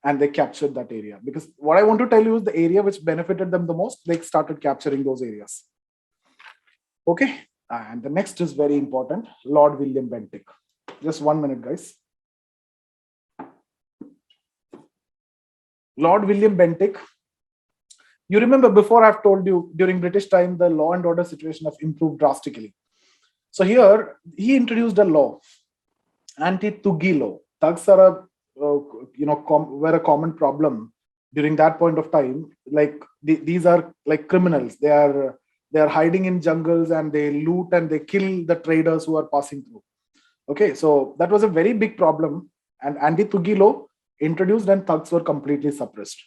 [SPEAKER 1] and they captured that area. Because what I want to tell you is the area which benefited them the most, they started capturing those areas. Okay, and the next is very important, Lord William Bentinck. Just 1 minute, guys. Lord William Bentinck. You remember before I've told you, during British time, the law and order situation have improved drastically. So here, he introduced a law, anti-Thuggee law. Thugs are were a common problem during that point of time. Like these are like criminals. They are hiding in jungles and they loot and they kill the traders who are passing through. Okay, so that was a very big problem. And anti-Thuggee law introduced and thugs were completely suppressed.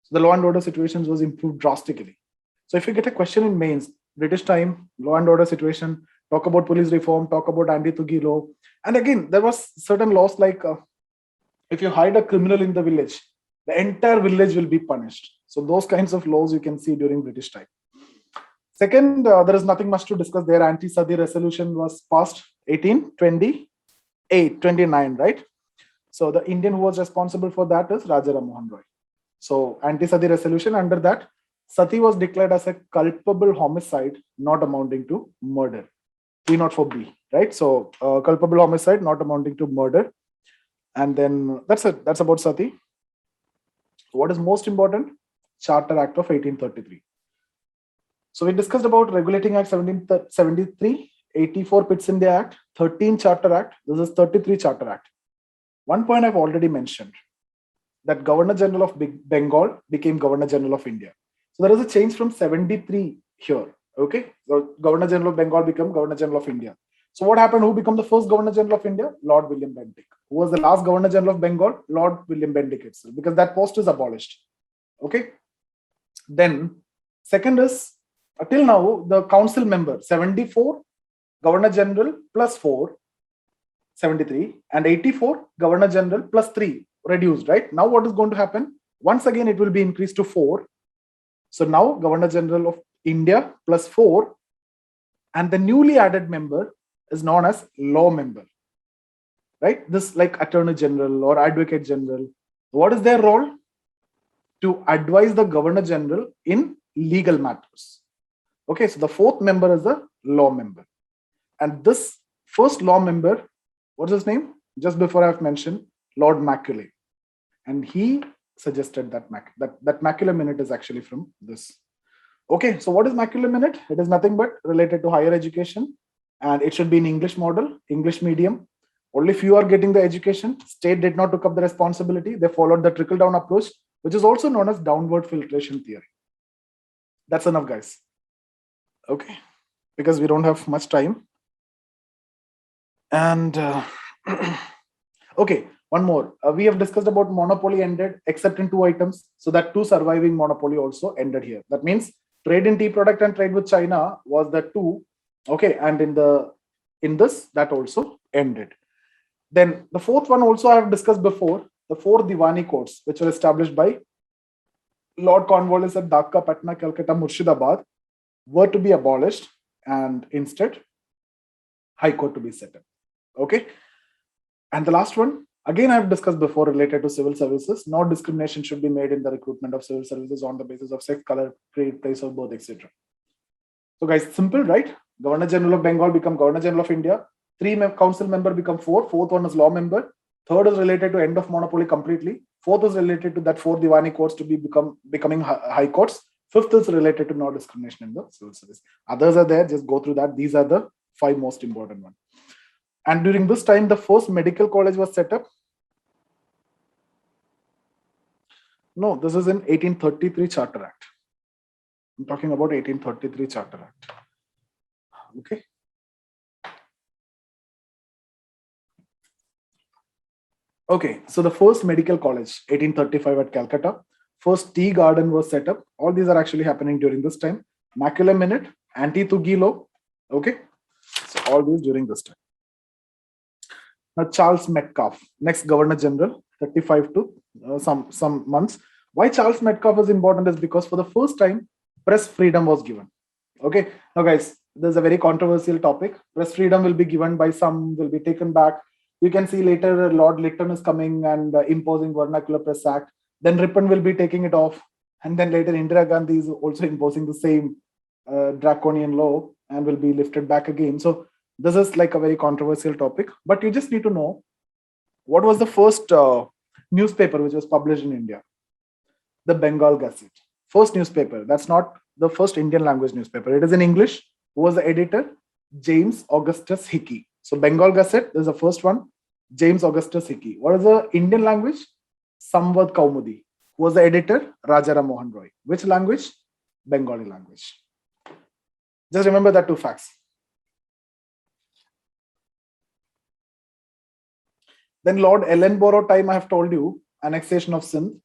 [SPEAKER 1] So the law and order situations was improved drastically. So if you get a question in mains, British time, law and order situation, talk about police reform, talk about anti-Thuggee law. And again, there was certain laws like if you hide a criminal in the village, the entire village will be punished. So those kinds of laws you can see during British time. Second, there is nothing much to discuss there. Anti-Sati resolution was passed 1829, right? So the Indian who was responsible for that is Raja Ram Mohan Roy. So anti-Sati resolution, under that, Sati was declared as a culpable homicide not amounting to murder. 304B, right? So culpable homicide not amounting to murder. And then that's it. That's about Sati. What is most important? Charter Act of 1833. So we discussed about Regulating Act 1773, 84 Pitt India Act, 13 Charter Act. This is 33 Charter Act. One point I've already mentioned, that Governor General of Bengal became Governor General of India. So there is a change from 73 here. Okay, so Governor General of Bengal became Governor General of India. So what happened? Who became the first Governor General of India? Lord William Bentinck. Who was the last Governor General of Bengal? Lord William Bentinck itself, because that post is abolished. Okay. Then second is, till now, the council member, 74 Governor General plus 4, 73, and 84 Governor General plus 3, reduced, right? Now what is going to happen? Once again, it will be increased to 4. So now Governor General of India plus 4, and the newly added member is known as law member, right? This like Attorney General or Advocate General. What is their role? To advise the Governor General in legal matters. Okay, so the fourth member is the law member. And this first law member, what's his name? Just before I've mentioned, Lord Macaulay. And he suggested that Macaulay Minute is actually from this. Okay, so what is Macaulay Minute? It is nothing but related to higher education. And it should be in English model, English medium. Only few are getting the education. State did not took up the responsibility. They followed the trickle-down approach, which is also known as downward filtration theory. That's enough, guys. Okay, because we don't have much time. And okay, one more. We have discussed about monopoly ended except in two items. So that two surviving monopoly also ended here. That means trade in tea product and trade with China was the two. Okay, and in this that also ended. Then the fourth one also I have discussed before, the four Diwani courts, which were established by Lord Cornwallis at Dhaka, Patna, Calcutta, Murshidabad, were to be abolished, and instead High Court to be set up. Okay. And the last one, again, I've discussed before related to civil services. No discrimination should be made in the recruitment of civil services on the basis of sex, color, creed, place of birth, etc. So guys, simple, right? Governor General of Bengal become Governor General of India. 3 council member become 4. Fourth one is law member. Third is related to end of monopoly completely. Fourth is related to that 4 Diwani courts to be becoming high courts. Fifth is related to no discrimination in the civil service. Others are there, just go through that. These are the 5 most important ones. And during this time, the first medical college was set up. No, this is in 1833 Charter Act. I'm talking about 1833 Charter Act. Okay. Okay, so the first medical college, 1835 at Calcutta. First tea garden was set up. All these are actually happening during this time. Macular Minute, Anti-Thuggee Law. Okay, so all these during this time. Now, Charles Metcalfe, next Governor General, 35 to some months. Why Charles Metcalfe is important is because for the first time, press freedom was given. Okay, now guys, there's a very controversial topic. Press freedom will be given by some, will be taken back. You can see later Lord Lytton is coming and imposing Vernacular Press Act. Then Ripon will be taking it off. And then later Indira Gandhi is also imposing the same draconian law and will be lifted back again. So this is like a very controversial topic, but you just need to know what was the first newspaper which was published in India? The Bengal Gazette. First newspaper. That's not the first Indian language newspaper. It is in English. Who was the editor? James Augustus Hickey. So Bengal Gazette is the first one. James Augustus Hickey. What is the Indian language? Samvad Kaumudi. Who was the editor? Rajaram Mohan Roy. Which language? Bengali language. Just remember that 2 facts. Then Lord Ellenborough time, I have told you, annexation of Sindh.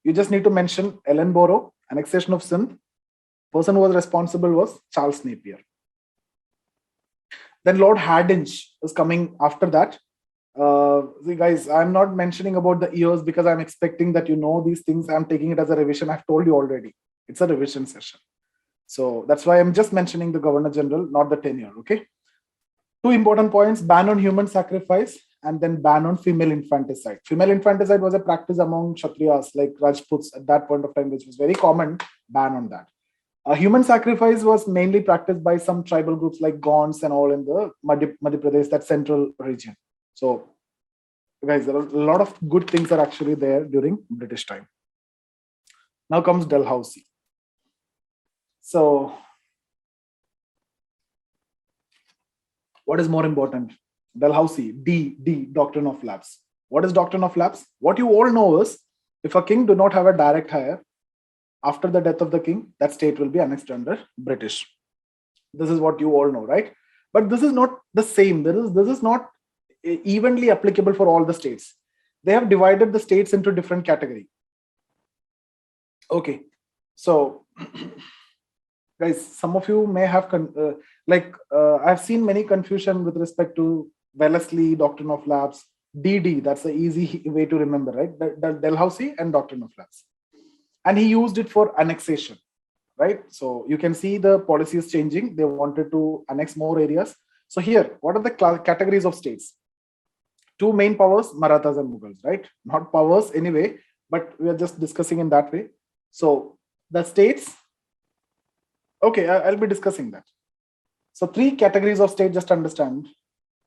[SPEAKER 1] You just need to mention Ellenborough, annexation of Sindh. Person who was responsible was Charles Napier. Then Lord Hardinge is coming after that. See guys, I'm not mentioning about the years because I'm expecting that you know these things. I'm taking it as a revision. I've told you already. It's a revision session. So that's why I'm just mentioning the Governor General, not the tenure. Okay. 2 important points: ban on human sacrifice and then ban on female infanticide. Female infanticide was a practice among Kshatriyas like Rajputs at that point of time, which was very common. Ban on that. Human sacrifice was mainly practiced by some tribal groups like Gonds and all in the Madhya Pradesh, that central region. So, guys, there are a lot of good things are actually there during British time. Now comes Dalhousie. So, what is more important? Dalhousie, D, Doctrine of Lapse. What is Doctrine of Lapse? What you all know is, if a king do not have a direct heir, after the death of the king, that state will be annexed under British. This is what you all know, right? But this is not the same. This is not evenly applicable for all the states. They have divided the states into different categories. Okay, so guys, some of you may have I've seen many confusion with respect to Wellesley, Doctrine of Lapse, DD. That's the easy way to remember, right? The Dalhousie and Doctrine of Lapse. And he used it for annexation, right? So you can see the policy is changing. They wanted to annex more areas. So here, what are the categories of states? 2 main powers, Marathas and Mughals, right? Not powers anyway, but we are just discussing in that way. So the states, okay, I'll be discussing that. So 3 categories of state, just understand.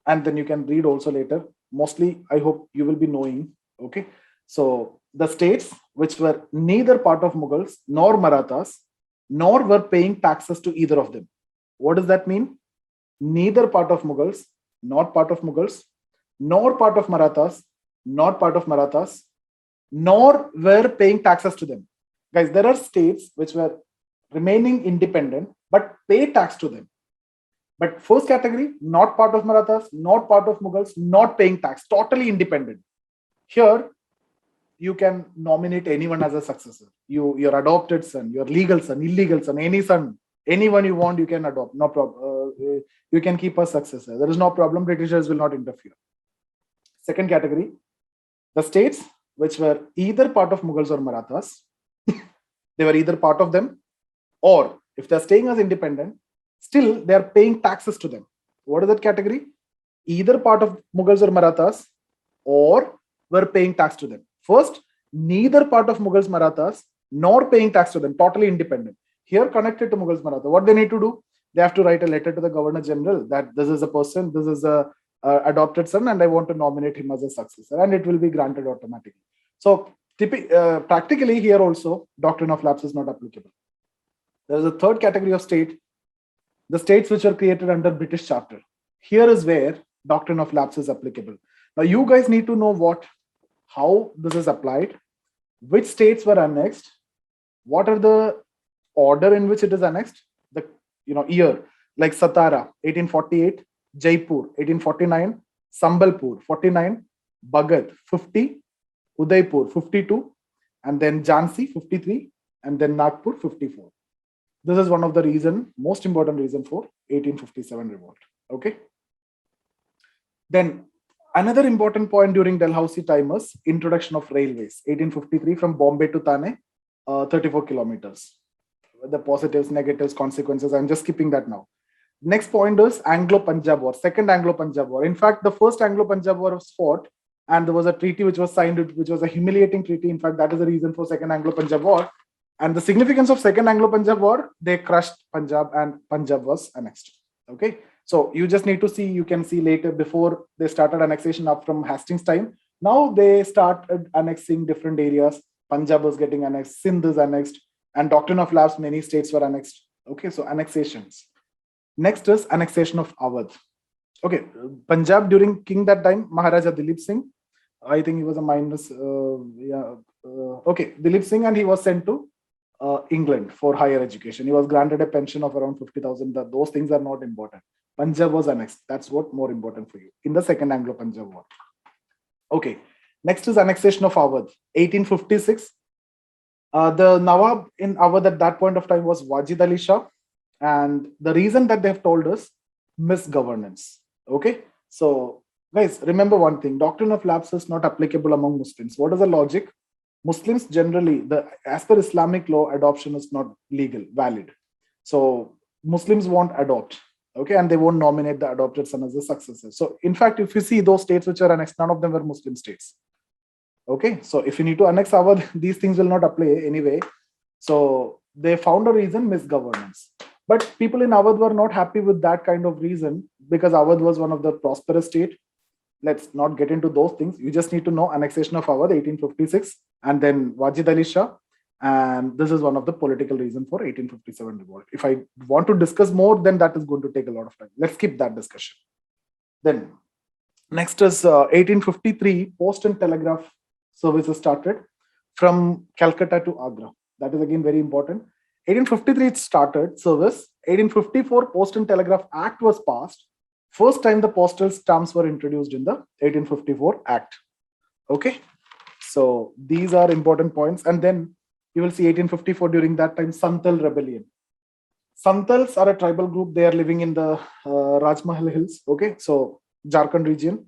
[SPEAKER 1] And then you can read also later. Mostly, I hope you will be knowing, okay? So the states which were neither part of Mughals nor Marathas, nor were paying taxes to either of them. What does that mean? Neither part of Mughals, not part of Mughals, nor part of Marathas, not part of Marathas, nor were paying taxes to them. Guys, there are states which were remaining independent but pay tax to them. But first category, not part of Marathas, not part of Mughals, not paying tax, totally independent. Here, you can nominate anyone as a successor. Your adopted son, your legal son, illegal son, any son, anyone you want, you can adopt. No problem. You can keep a successor. There is no problem. Britishers will not interfere. Second category, the states which were either part of Mughals or Marathas, they were either part of them, or if they're staying as independent, still they are paying taxes to them. What is that category? Either part of Mughals or Marathas, or were paying tax to them. First, neither part of Mughals, Marathas, nor paying tax to them, totally independent. Here, connected to Mughals, Marathas, what they need to do? They have to write a letter to the Governor General that this is a person, this is a adopted son, and I want to nominate him as a successor, and it will be granted automatically. So, practically here also, doctrine of lapse is not applicable. There is a third category of state, the states which are created under British Charter. Here is where doctrine of lapse is applicable. Now, you guys need to know how this is applied, which states were annexed, what are the order in which it is annexed, the year, like Satara, 1848, Jaipur, 1849, Sambalpur, 49, Bhagat, 50, Udaipur, 52, and then Jhansi, 53, and then Nagpur, 54. This is one of the most important reason for 1857 revolt. Okay. Then another important point during Dalhousie time was introduction of railways, 1853 from Bombay to Thane, 34 kilometers. The positives, negatives, consequences, I'm just skipping that now. Next point is Anglo-Punjab War, second Anglo-Punjab War. In fact, the first Anglo-Punjab War was fought, and there was a treaty which was signed, which was a humiliating treaty. In fact, that is the reason for second Anglo-Punjab War. And the significance of second Anglo-Punjab War, they crushed Punjab and Punjab was annexed. Okay. So you just need to see, you can see later, before they started annexation up from Hastings time. Now they started annexing different areas. Punjab was getting annexed, Sindh is annexed, and doctrine of lapse, many states were annexed. Okay, so annexations. Next is annexation of Awadh. Okay, Punjab during king that time, Maharaja Dilip Singh. I think he was a minus, Dilip Singh, and he was sent to England for higher education. He was granted a pension of around 50,000. Those things are not important. Punjab was annexed. That's what more important for you in the second Anglo-Punjab War. Okay, next is annexation of Awadh, 1856. The Nawab in Awadh at that point of time was Wajid Ali Shah, and the reason that they have told us, misgovernance. Okay, so guys, remember one thing: doctrine of lapse is not applicable among Muslims. What is the logic? Muslims generally, as per Islamic law, adoption is not legal, valid. So Muslims won't adopt, okay, and they won't nominate the adopted son as a successor. So in fact, if you see those states which are annexed, none of them were Muslim states. Okay, so if you need to annex Awadh, these things will not apply anyway. So they found a reason, misgovernance. But people in Awadh were not happy with that kind of reason, because Awadh was one of the prosperous state. Let's not get into those things. You just need to know annexation of Awadh, 1856, and then Wajid Ali Shah. And this is one of the political reasons for 1857 revolt. If I want to discuss more, then that is going to take a lot of time. Let's skip that discussion. Then next is 1853, post and telegraph services started from Calcutta to Agra. That is again very important. 1853 it started service. 1854 Post and Telegraph Act was passed. First time the postal stamps were introduced in the 1854 Act. Okay, so these are important points. And then you will see 1854, during that time, Santal rebellion. Santals are a tribal group. They are living in the Rajmahal Hills. Okay, so Jharkhand region.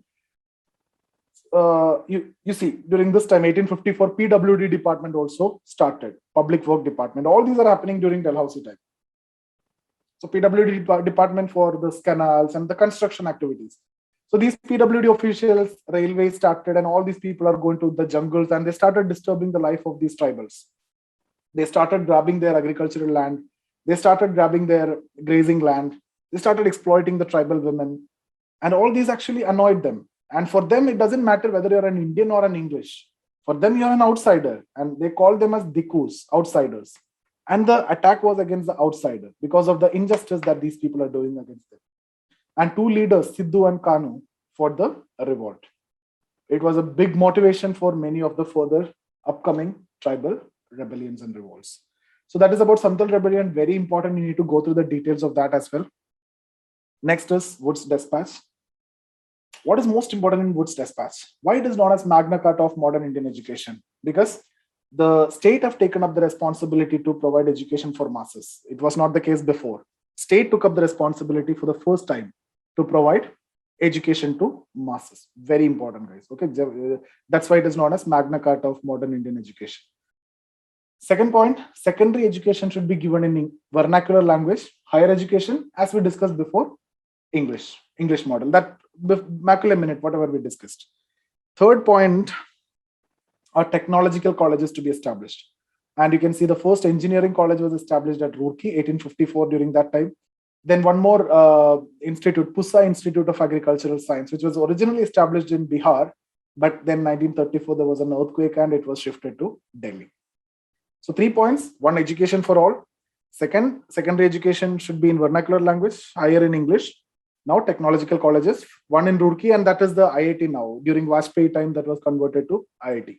[SPEAKER 1] You see, during this time, 1854, PWD department also started, Public Work Department. All these are happening during Dalhousie time. So PWD department for the canals and the construction activities. So these PWD officials, railways started, and all these people are going to the jungles, and they started disturbing the life of these tribals. They started grabbing their agricultural land. They started grabbing their grazing land. They started exploiting the tribal women. And all these actually annoyed them. And for them, it doesn't matter whether you're an Indian or an English. For them, you're an outsider. And they called them as Dikus, outsiders. And the attack was against the outsider because of the injustice that these people are doing against them. And two leaders, Sidhu and Kanu, for the revolt. It was a big motivation for many of the further upcoming tribal rebellions and revolts. So that is about Santal rebellion. Very important. You need to go through the details of that as well. Next is Wood's Dispatch. What is most important in Wood's Dispatch? Why it is known as Magna Carta of modern Indian education? Because the state have taken up the responsibility to provide education for masses. It was not the case before. State took up the responsibility for the first time to provide education to masses. Very important, guys. Okay, that's why it is known as Magna Carta of modern Indian education. Second point, secondary education should be given in vernacular language. Higher education, as we discussed before, English model. That macula minute, whatever we discussed. Third point are technological colleges to be established. And you can see the first engineering college was established at Roorkee, 1854 during that time. Then one more institute, Pusa Institute of Agricultural Science, which was originally established in Bihar, but then 1934 there was an earthquake and it was shifted to Delhi. So 3 points: one, education for all. Second, secondary education should be in vernacular language, higher in English. Now technological colleges, one in Roorkee, and that is the IIT now. During Vajpayee time, that was converted to IIT.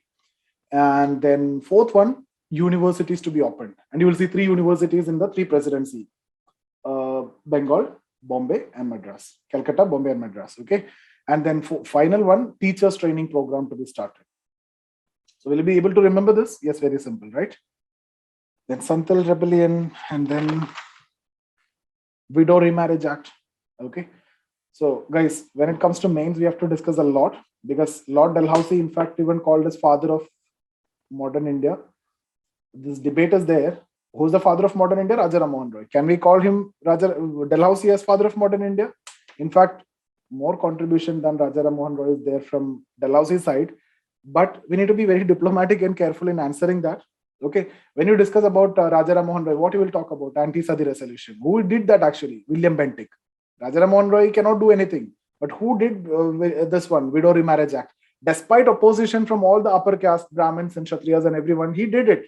[SPEAKER 1] And then fourth one, universities to be opened. And you will see 3 universities in the 3 presidency. Bengal, Bombay, and Madras. Calcutta, Bombay, and Madras. Okay. And then final one, teachers training program to be started. So will you be able to remember this? Yes, very simple, right? Then Santal Rebellion, and then Widow Remarriage Act. Okay. So guys, when it comes to mains, we have to discuss a lot, because Lord Dalhousie, in fact, even called as father of modern India. This debate is there. Who's the father of modern India? Raja Ram Mohan Roy. Can we call him Dalhousie as father of modern India? In fact, more contribution than Raja Ram Mohan Roy is there from Dalhousie's side. But we need to be very diplomatic and careful in answering that. Okay. When you discuss about Raja Ram Mohan Roy, what you will talk about? Anti-Sadi resolution. Who did that actually? William Bentinck. Raja Ram Mohan Roy cannot do anything. But who did this one? Widow Remarriage Act. Despite opposition from all the upper caste, Brahmins and Kshatriyas and everyone, he did it.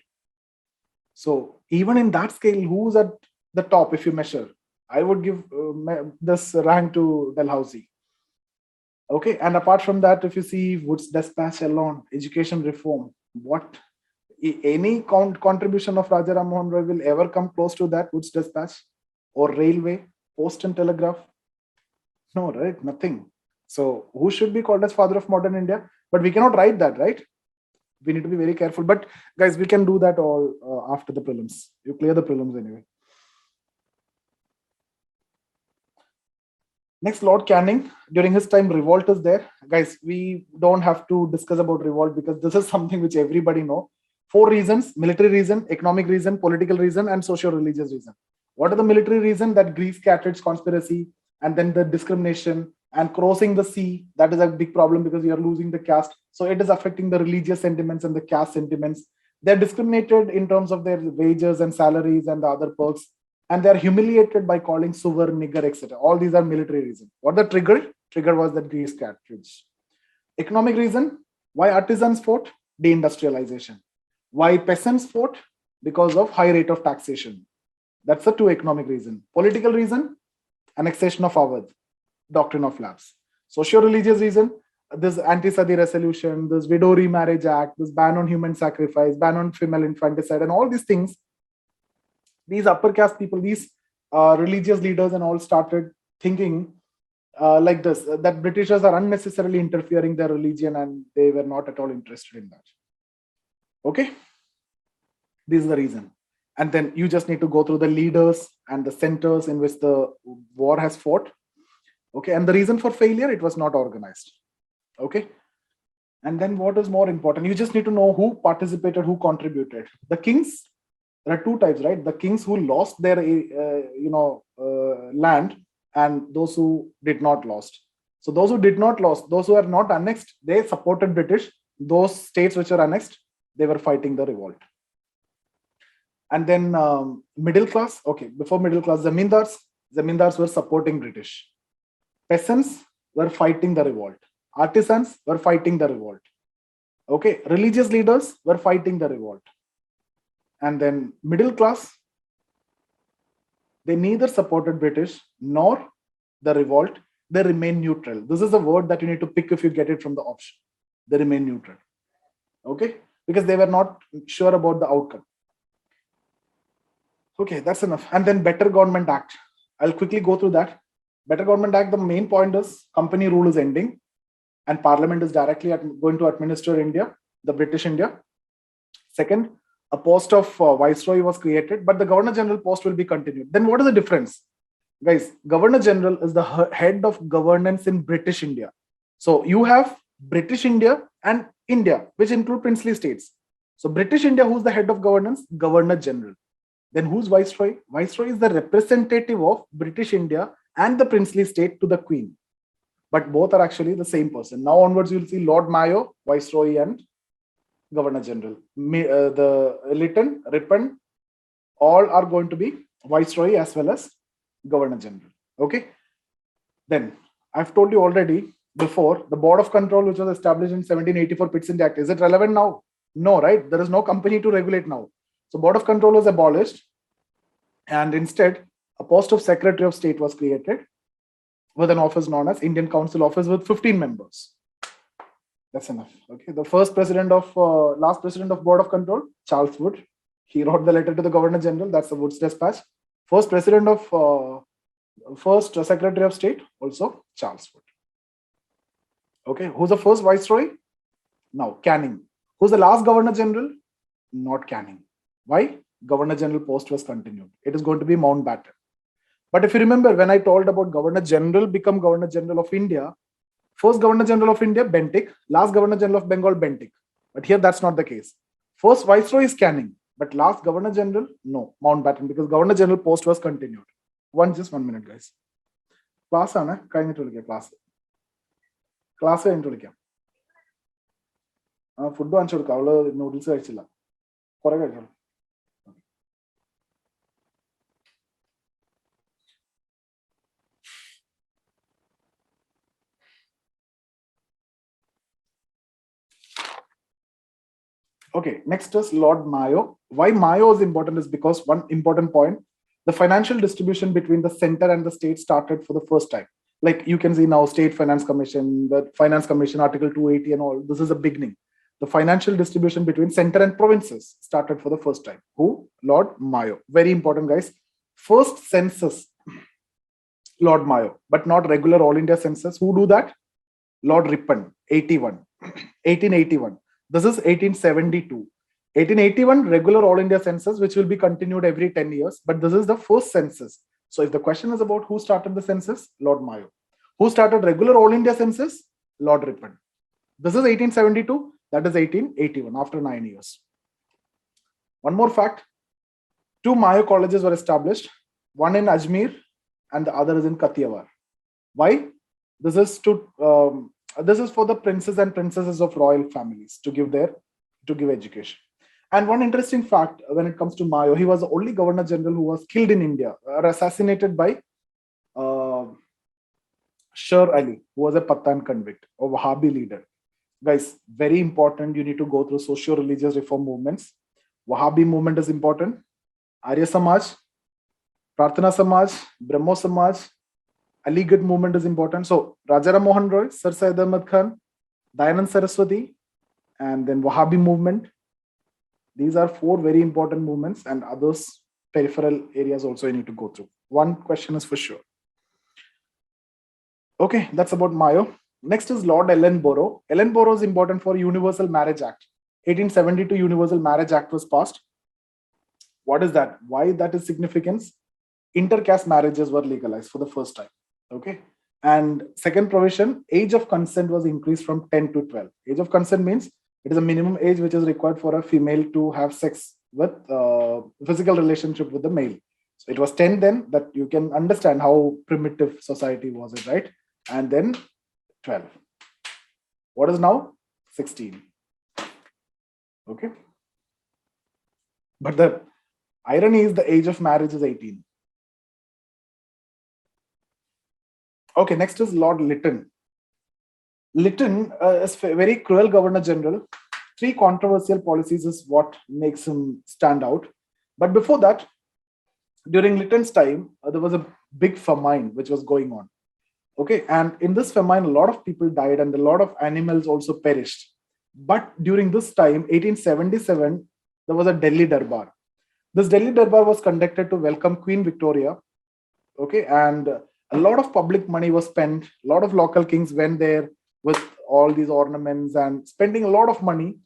[SPEAKER 1] So even in that scale, who's at the top if you measure? I would give this rank to Dalhousie. Okay, and apart from that, if you see Wood's Dispatch alone, education reform, what any contribution of Raja Ram Mohan Roy will ever come close to that Wood's Dispatch or railway, post and telegraph? No, right? Nothing. So who should be called as father of modern India? But we cannot write that, right? We need to be very careful. But guys, we can do that all after the prelims. You clear the prelims anyway. Next, Lord Canning. During his time, revolt is there. Guys, we don't have to discuss about revolt because this is something which everybody know. 4 reasons: military reason, economic reason, political reason, and socio-religious reason. What are the military reason? That Greece-Carthage conspiracy, and then the discrimination and crossing the sea. That is a big problem because you are losing the caste. So it is affecting the religious sentiments and the caste sentiments. They're discriminated in terms of their wages and salaries and the other perks. And they're humiliated by calling suvar, nigger, etc. All these are military reasons. What the trigger? Trigger was the Greece-Carthage. Economic reason. Why artisans fought? Deindustrialization. Why peasants fought? Because of high rate of taxation. That's the 2 economic reason. Political reason. Annexation of Awadh. Doctrine of lapse. Socio-religious reason, this anti-Sadi resolution, this Widow Remarriage Act, this ban on human sacrifice, ban on female infanticide, and all these things. These upper caste people, these religious leaders and all started thinking like this, that Britishers are unnecessarily interfering their religion and they were not at all interested in that. Okay? This is the reason. And then you just need to go through the leaders and the centers in which the war has fought. Okay, and the reason for failure, it was not organized. Okay, and then what is more important? You just need to know who participated, who contributed. The kings, there are 2 types, right? The kings who lost their, land, and those who did not lost. So those who did not lost, those who are not annexed, they supported British. Those states which are annexed, they were fighting the revolt. And then middle class. Okay, before middle class, zamindars were supporting British. Peasants were fighting the revolt. Artisans were fighting the revolt. Okay, religious leaders were fighting the revolt. And then middle class, they neither supported British nor the revolt. They remain neutral. This is a word that you need to pick if you get it from the option. They remain neutral. Okay, because they were not sure about the outcome. Okay, that's enough. And then Better Government Act. I'll quickly go through that. Better Government Act, the main point is company rule is ending and Parliament is directly going to administer India, the British India. Second, a post of Viceroy was created, but the Governor General post will be continued. Then what is the difference? Guys, Governor General is the head of governance in British India. So you have British India and India, which include princely states. So British India, who's the head of governance? Governor General. Then who's Viceroy? Viceroy is the representative of British India and the princely state to the Queen. But both are actually the same person. Now onwards, you'll see Lord Mayo, Viceroy, and Governor General. The Lytton, Ripon, all are going to be Viceroy as well as Governor General. Okay. Then I've told you already before, the Board of Control, which was established in 1784 Pitt Act, is it relevant now? No, right? There is no company to regulate now. So Board of Control was abolished, and instead a post of Secretary of State was created with an office known as Indian Council Office with 15 members. That's enough. Okay. The last president of Board of Control, Charles Wood. He wrote the letter to the Governor General. That's the Wood's dispatch. First Secretary of State, also Charles Wood. Okay. Who's the first Viceroy? Now Canning. Who's the last Governor General? Not Canning. Why? Governor General post was continued. It is going to be Mountbatten. But if you remember, when I told about Governor General become Governor General of India, first Governor General of India, Bentinck, last Governor General of Bengal, Bentinck. But here that's not the case. First Viceroy is Canning, but last Governor General, no, Mountbatten, because Governor General post was continued. Just 1 minute, guys. Class, class. Class, food noodles. Okay, next is Lord Mayo. Why Mayo is important is because one important point, the financial distribution between the center and the state started for the first time. Like you can see now, State Finance Commission, the Finance Commission, Article 280 and all, this is a beginning. The financial distribution between center and provinces started for the first time. Who? Lord Mayo. Very important, guys. First census, Lord Mayo, but not regular All India census. Who do that? Lord Ripon, 1881. This is 1872. 1881 regular All India census, which will be continued every 10 years. But this is the first census. So if the question is about who started the census, Lord Mayo. Who started regular All India census? Lord Ripon. This is 1872. That is 1881, after 9 years. One more fact. 2 Mayo colleges were established. One in Ajmer and the other is in Kathiawar. Why? This is for the princes and princesses of royal families to give education. And one interesting fact when it comes to Mayo, he was the only Governor General who was killed in India or assassinated by Sher Ali, who was a Pathan convict, a Wahhabi leader. Guys, very important. You need to go through socio-religious reform movements. Wahhabi movement is important. Arya Samaj, Prarthana Samaj, Brahmo Samaj, Aligarh movement is important. So Rajaram Mohan Roy, Sir Syed Ahmad Khan, Dayanand Saraswati, and then Wahhabi movement. These are 4 very important movements, and others peripheral areas also you need to go through. One question is for sure. Okay, that's about Mayo. Next is Lord Ellenborough. Ellenborough is important for Universal Marriage Act. 1872 Universal Marriage Act was passed. What is that? Why that is significance? Intercaste marriages were legalized for the first time. Okay. And second provision, age of consent was increased from 10 to 12. Age of consent means it is a minimum age which is required for a female to have sex with physical relationship with the male. So it was 10 then, that you can understand how primitive society was it, right? And then 12. What is now? 16. Okay. But the irony is the age of marriage is 18. Okay, next is Lord Lytton. Lytton is a very cruel Governor General. 3 controversial policies is what makes him stand out. But before that, during Lytton's time, there was a big famine which was going on. Okay, and in this famine, a lot of people died and a lot of animals also perished. But during this time, 1877, there was a Delhi Darbar. This Delhi Darbar was conducted to welcome Queen Victoria. Okay, and a lot of public money was spent. A lot of local kings went there with all these ornaments and spending a lot of money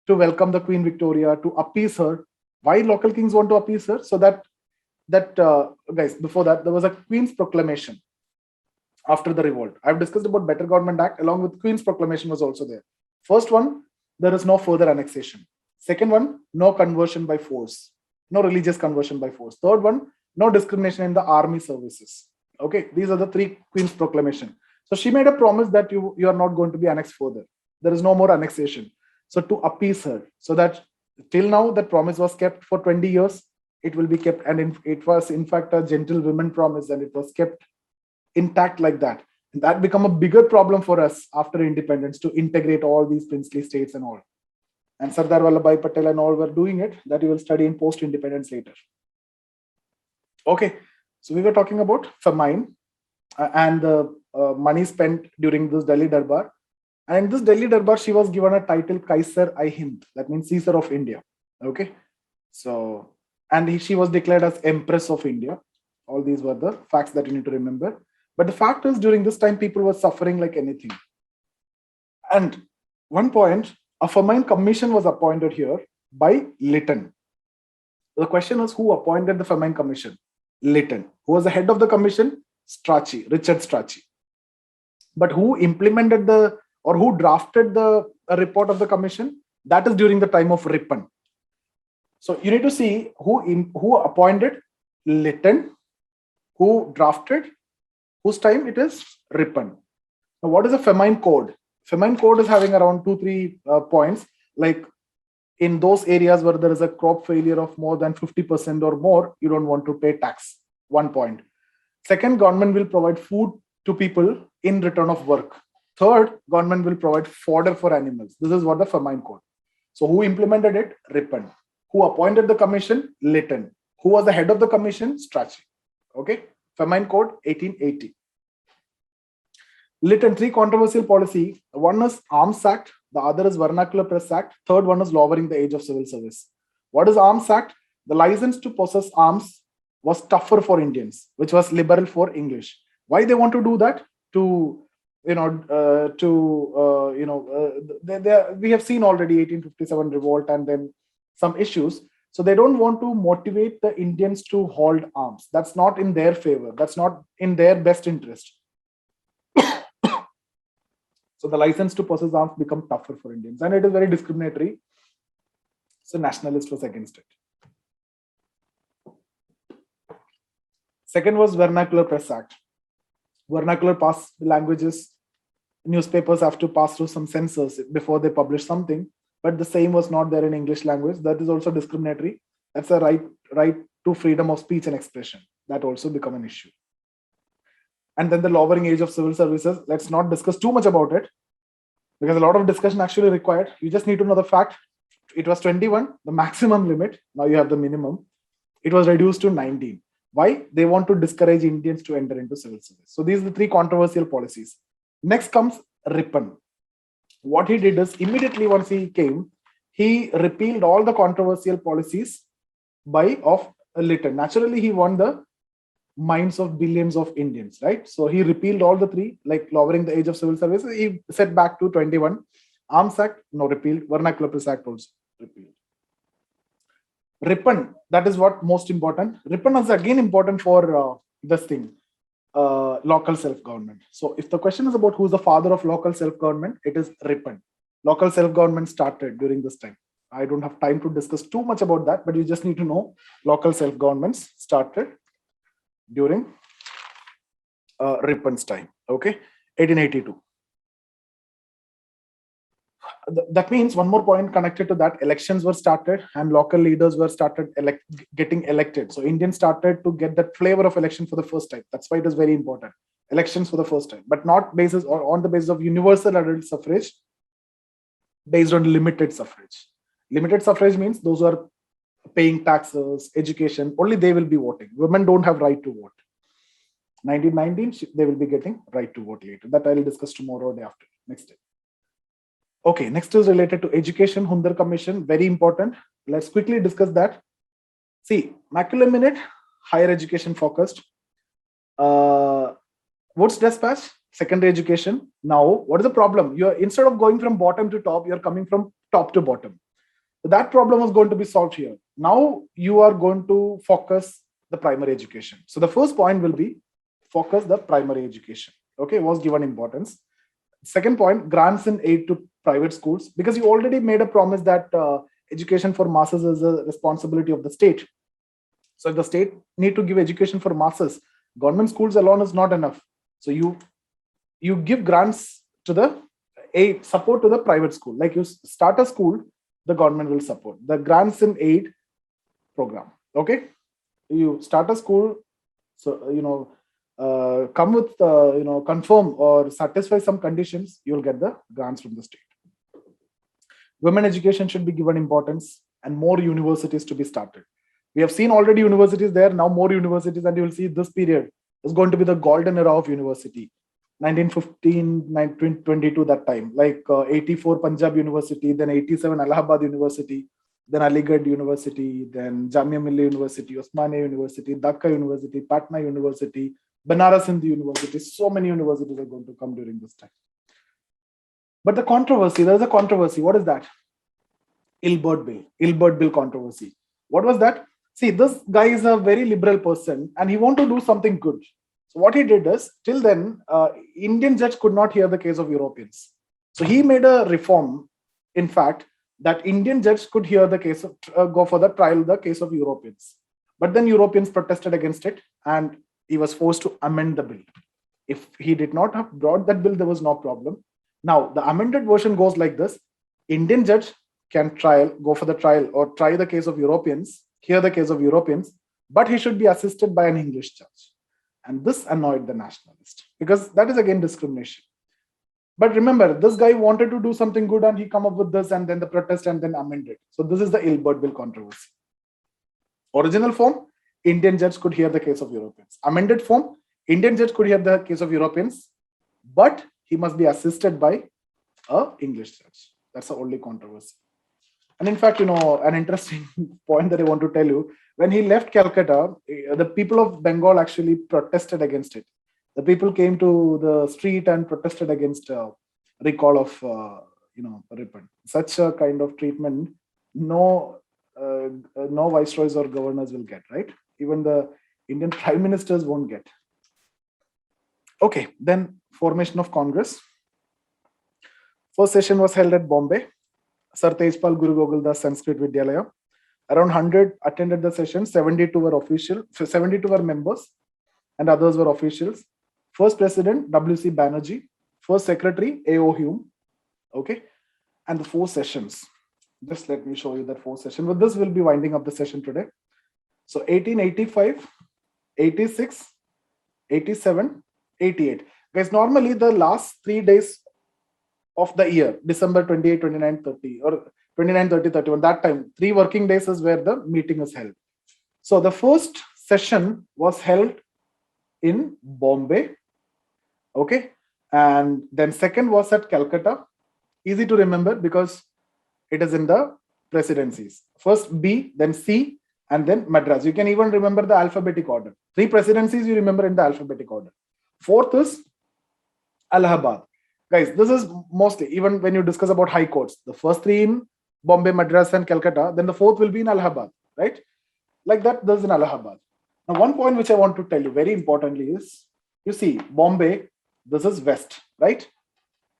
[SPEAKER 1] to welcome the Queen Victoria, to appease her. Why local kings want to appease her? So that guys, before that, there was a Queen's proclamation after the revolt. I've discussed about Better Government Act along with Queen's proclamation was also there. First one, there is no further annexation. Second one, no conversion by force, no religious conversion by force. Third one, no discrimination in the army services. Okay, these are the three Queen's proclamation. So she made a promise that you are not going to be annexed further. There is no more annexation. So to appease her, so that till now that promise was kept for 20 years, it will be kept, and it was in fact a gentlewoman promise, and it was kept intact like that. And that become a bigger problem for us after independence to integrate all these princely states and all. And Sardar Vallabhbhai Patel and all were doing it. That you will study in post-independence later. Okay, so we were talking about famine and the money spent during this Delhi Darbar. And in this Delhi Darbar, she was given a title Kaiser-i-Hind, that means Caesar of India. Okay, so and she was declared as Empress of India. All these were the facts that you need to remember. But the fact is, during this time, people were suffering like anything. And one point, a famine commission was appointed here by Lytton. The question was, who appointed the famine commission? Lytton. Who was the head of the commission? Strachey, Richard Strachey. But who implemented who drafted the report of the commission? That is during the time of Ripon. So you need to see who appointed Lytton, who drafted, whose time it is Ripon. Now, what is a famine code? Famine code is having around 2-3 points, like in those areas where there is a crop failure of more than 50% or more, you don't want to pay tax. 1 point. Second, government will provide food to people in return of work. Third, government will provide fodder for animals. This is what the famine code. So who implemented it? Ripon. Who appointed the commission? Lytton. Who was the head of the commission? Strachey. Okay, famine code 1880. Lytton, 3 controversial policy. One is Arms Act, the other is Vernacular Press Act, third one is lowering the age of civil service. What is Arms Act? The license to possess arms was tougher for Indians, which was liberal for English. Why they want to do that? We have seen already 1857 revolt and then some issues. So they don't want to motivate the Indians to hold arms. That's not in their favor. That's not in their best interest. So the license to possess arms become tougher for Indians, and it is very discriminatory. So nationalist was against it. Second was Vernacular Press Act. Vernacular pass languages, newspapers have to pass through some censors before they publish something, but the same was not there in English language. That is also discriminatory. That's a right to freedom of speech and expression. That also become an issue. And then the lowering age of civil services. Let's not discuss too much about it because a lot of discussion actually required. You just need to know the fact. It was 21, the maximum limit. Now you have the minimum. It was reduced to 19. Why? They want to discourage Indians to enter into civil service. So these are the 3 controversial policies. Next comes Ripon. What he did is, immediately once he came, he repealed all the controversial policies of Lytton. Naturally, he won the minds of billions of Indians, right? So he repealed all the 3, like lowering the age of civil service. He set back to 21. Arms Act, no, repealed. Vernacular Press Act also repealed. Ripon, that is what most important. Ripon is again important for this thing, local self-government. So if the question is about who's the father of local self-government, it is Ripon. Local self-government started during this time. I don't have time to discuss too much about that, but you just need to know local self-governments started during Ripon's time. Okay, 1882. That means one more point connected to that, elections were started and local leaders were started getting elected. So Indians started to get that flavor of election for the first time. That's why it is very important. Elections for the first time, but not basis or on the basis of universal adult suffrage, based on limited suffrage. Limited suffrage means those who are paying taxes, education, only they will be voting. Women don't have right to vote. 1919, they will be getting right to vote later. That I will discuss tomorrow or day after. Next day. Okay, next is related to education, Hundar Commission, very important. Let's quickly discuss that. See, Maculum Minute, higher education focused. Woods Dispatch, secondary education. Now, what is the problem? You're instead of going from bottom to top, you're coming from top to bottom. So that problem was going to be solved here. Now you are going to focus the primary education. So the first point will be focus the primary education. Okay, was given importance. Second point, grants and aid to private schools, because you already made a promise that education for masses is a responsibility of the state. So if the state need to give education for masses, government schools alone is not enough. So you give grants to the aid, support to the private school. Like you start a school, the government will support the grants and aid program. Okay, you start a school, so come with confirm or satisfy some conditions, you'll get the grants from the state. Women education should be given importance, and more universities to be started. We have seen already universities there, now more universities, and you will see this period is going to be the golden era of university. 1915, 1922, that time, like 84 Punjab University, then 87 Allahabad University, then Aligarh University, then Jamia Millia University, Osmania University, Dhaka University, Patna University, Banaras Hindu University. So many universities are going to come during this time. But the controversy, there is a controversy. What is that? Ilbert Bill controversy. What was that? See, this guy is a very liberal person and he wanted to do something good. So what he did is, till then, Indian judge could not hear the case of Europeans. So he made a reform, in fact, that Indian judge could hear the case of, go for the trial, the case of Europeans. But then Europeans protested against it and he was forced to amend the bill. If he did not have brought that bill, there was no problem. Now, the amended version goes like this. Indian judge can go for the trial or try the case of Europeans, hear the case of Europeans, but he should be assisted by an English judge. And this annoyed the nationalist because that is again discrimination. But remember, this guy wanted to do something good and he come up with this and then the protest and then amended. So this is the Ilbert Bill controversy. Original form, Indian judge could hear the case of Europeans. Amended form, Indian judge could hear the case of Europeans, but he must be assisted by an English judge. That's the only controversy. And in fact, an interesting point that I want to tell you, when he left Calcutta, the people of Bengal actually protested against it. The people came to the street and protested against recall of, Ripon. Such a kind of treatment, no viceroys or governors will get, right? Even the Indian prime ministers won't get. Okay, then formation of Congress. First session was held at Bombay. Sir Tejpal Guru Gokul Sanskrit Vidyalaya. Around 100 attended the session. 72 were official. 72 were members, and others were officials. First president W.C. Banerjee. First secretary A.O. Hume. Okay, and the 4 sessions. Just let me show you that 4 session. With this, we'll be winding up the session today. So 1885, 86, 87, 88. Guys, normally the last 3 days of the year, December 28, 29, 30, or 29, 30, 31, that time, 3 working days is where the meeting is held. So the first session was held in Bombay. Okay. And then second was at Calcutta. Easy to remember because it is in the presidencies. First B, then C, and then Madras. You can even remember the alphabetic order. 3 presidencies you remember in the alphabetic order. Fourth is Allahabad. Guys, this is mostly, even when you discuss about high courts, the first 3 in Bombay, Madras, and Calcutta, then the 4th will be in Allahabad, right? Like that, there's in Allahabad. Now, one point which I want to tell you very importantly is, you see, Bombay, this is west, right?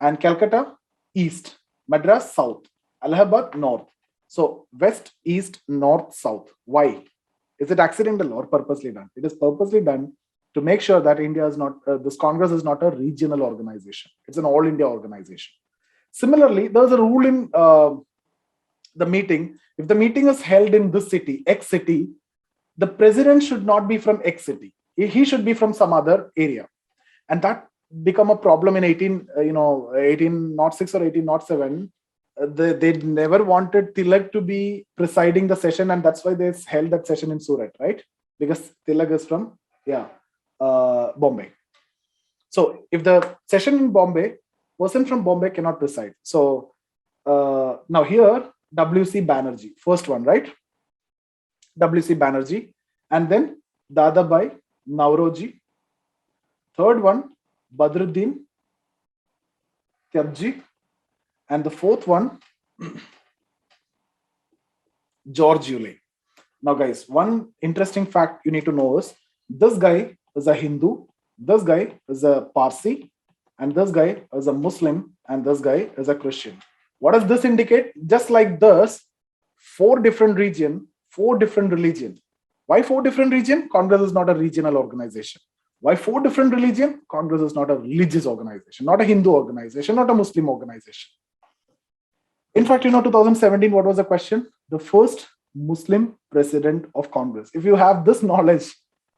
[SPEAKER 1] And Calcutta, east. Madras, south. Allahabad, north. So, west, east, north, south. Why? Is it accidental or purposely done? It is purposely done to make sure that India is not, this Congress is not a regional organization. It's an all India organization. Similarly, there's a rule in the meeting. If the meeting is held in this city, X city, the president should not be from X city. He should be from some other area. And that become a problem in 1806 or 1807. They never wanted Tilak to be presiding the session, and that's why they held that session in Surat, right? Because Tilak is from, Bombay. So if the session in Bombay, person from Bombay cannot preside. So now here, W.C. Banerjee, first one, right? W.C. Banerjee. And then Dadabhai Nauroji. Third one, Badruddin Tyabji. And the fourth one, George Ulay. Now, guys, one interesting fact you need to know is this guy is a Hindu, this guy is a Parsi, and this guy is a Muslim, and this guy is a Christian. What does this indicate? Just like this, 4 different region, 4 different religion. Why 4 different region? Congress is not a regional organization. Why 4 different religion? Congress is not a religious organization, not a Hindu organization, not a Muslim organization. In fact, 2017, what was the question? The first Muslim president of Congress. If you have this knowledge,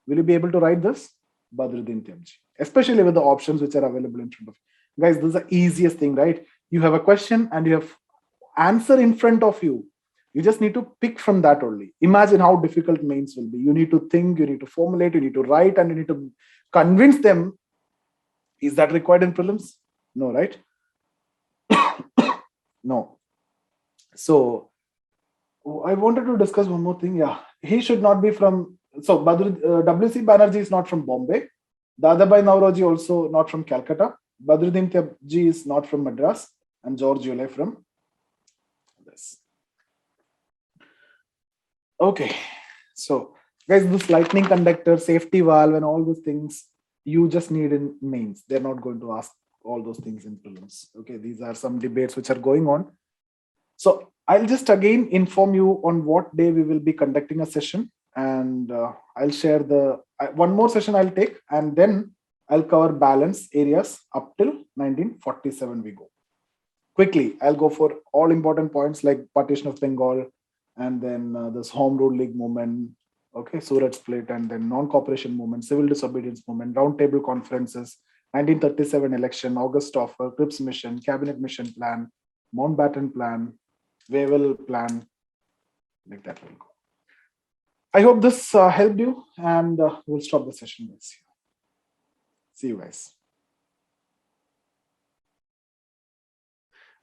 [SPEAKER 1] will you be able to write this? Badruddin Tyabji, especially with the options which are available in front of you. Guys, this is the easiest thing, right? You have a question and you have answer in front of you. You just need to pick from that only. Imagine how difficult mains will be. You need to think, you need to formulate, you need to write, and you need to convince them. Is that required in prelims? No, right? No. So I wanted to discuss one more thing. Yeah, he should not be from. So W.C. Banerjee is not from Bombay. Dadabhai Nauroji also not from Calcutta. Badruddin Tyabji is not from Madras, and George Ulay from this. Okay, so guys, this lightning conductor, safety valve, and all those things you just need in mains. They're not going to ask all those things in prelims. Okay, these are some debates which are going on. So I'll just again inform you on what day we will be conducting a session, and I'll share the one more session I'll take, and then I'll cover balance areas up till 1947 we go. Quickly, I'll go for all important points like partition of Bengal, and then this Home Rule League movement, okay, Surat split, and then non-cooperation movement, civil disobedience movement, roundtable conferences, 1937 election, August offer, Cripps mission, cabinet mission plan, Mountbatten plan, Wavell plan, like that will go. I hope this helped you, and we'll stop the session. Guys. See you guys.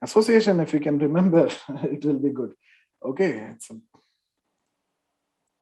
[SPEAKER 1] Association, if you can remember, it will be good. Okay, it's a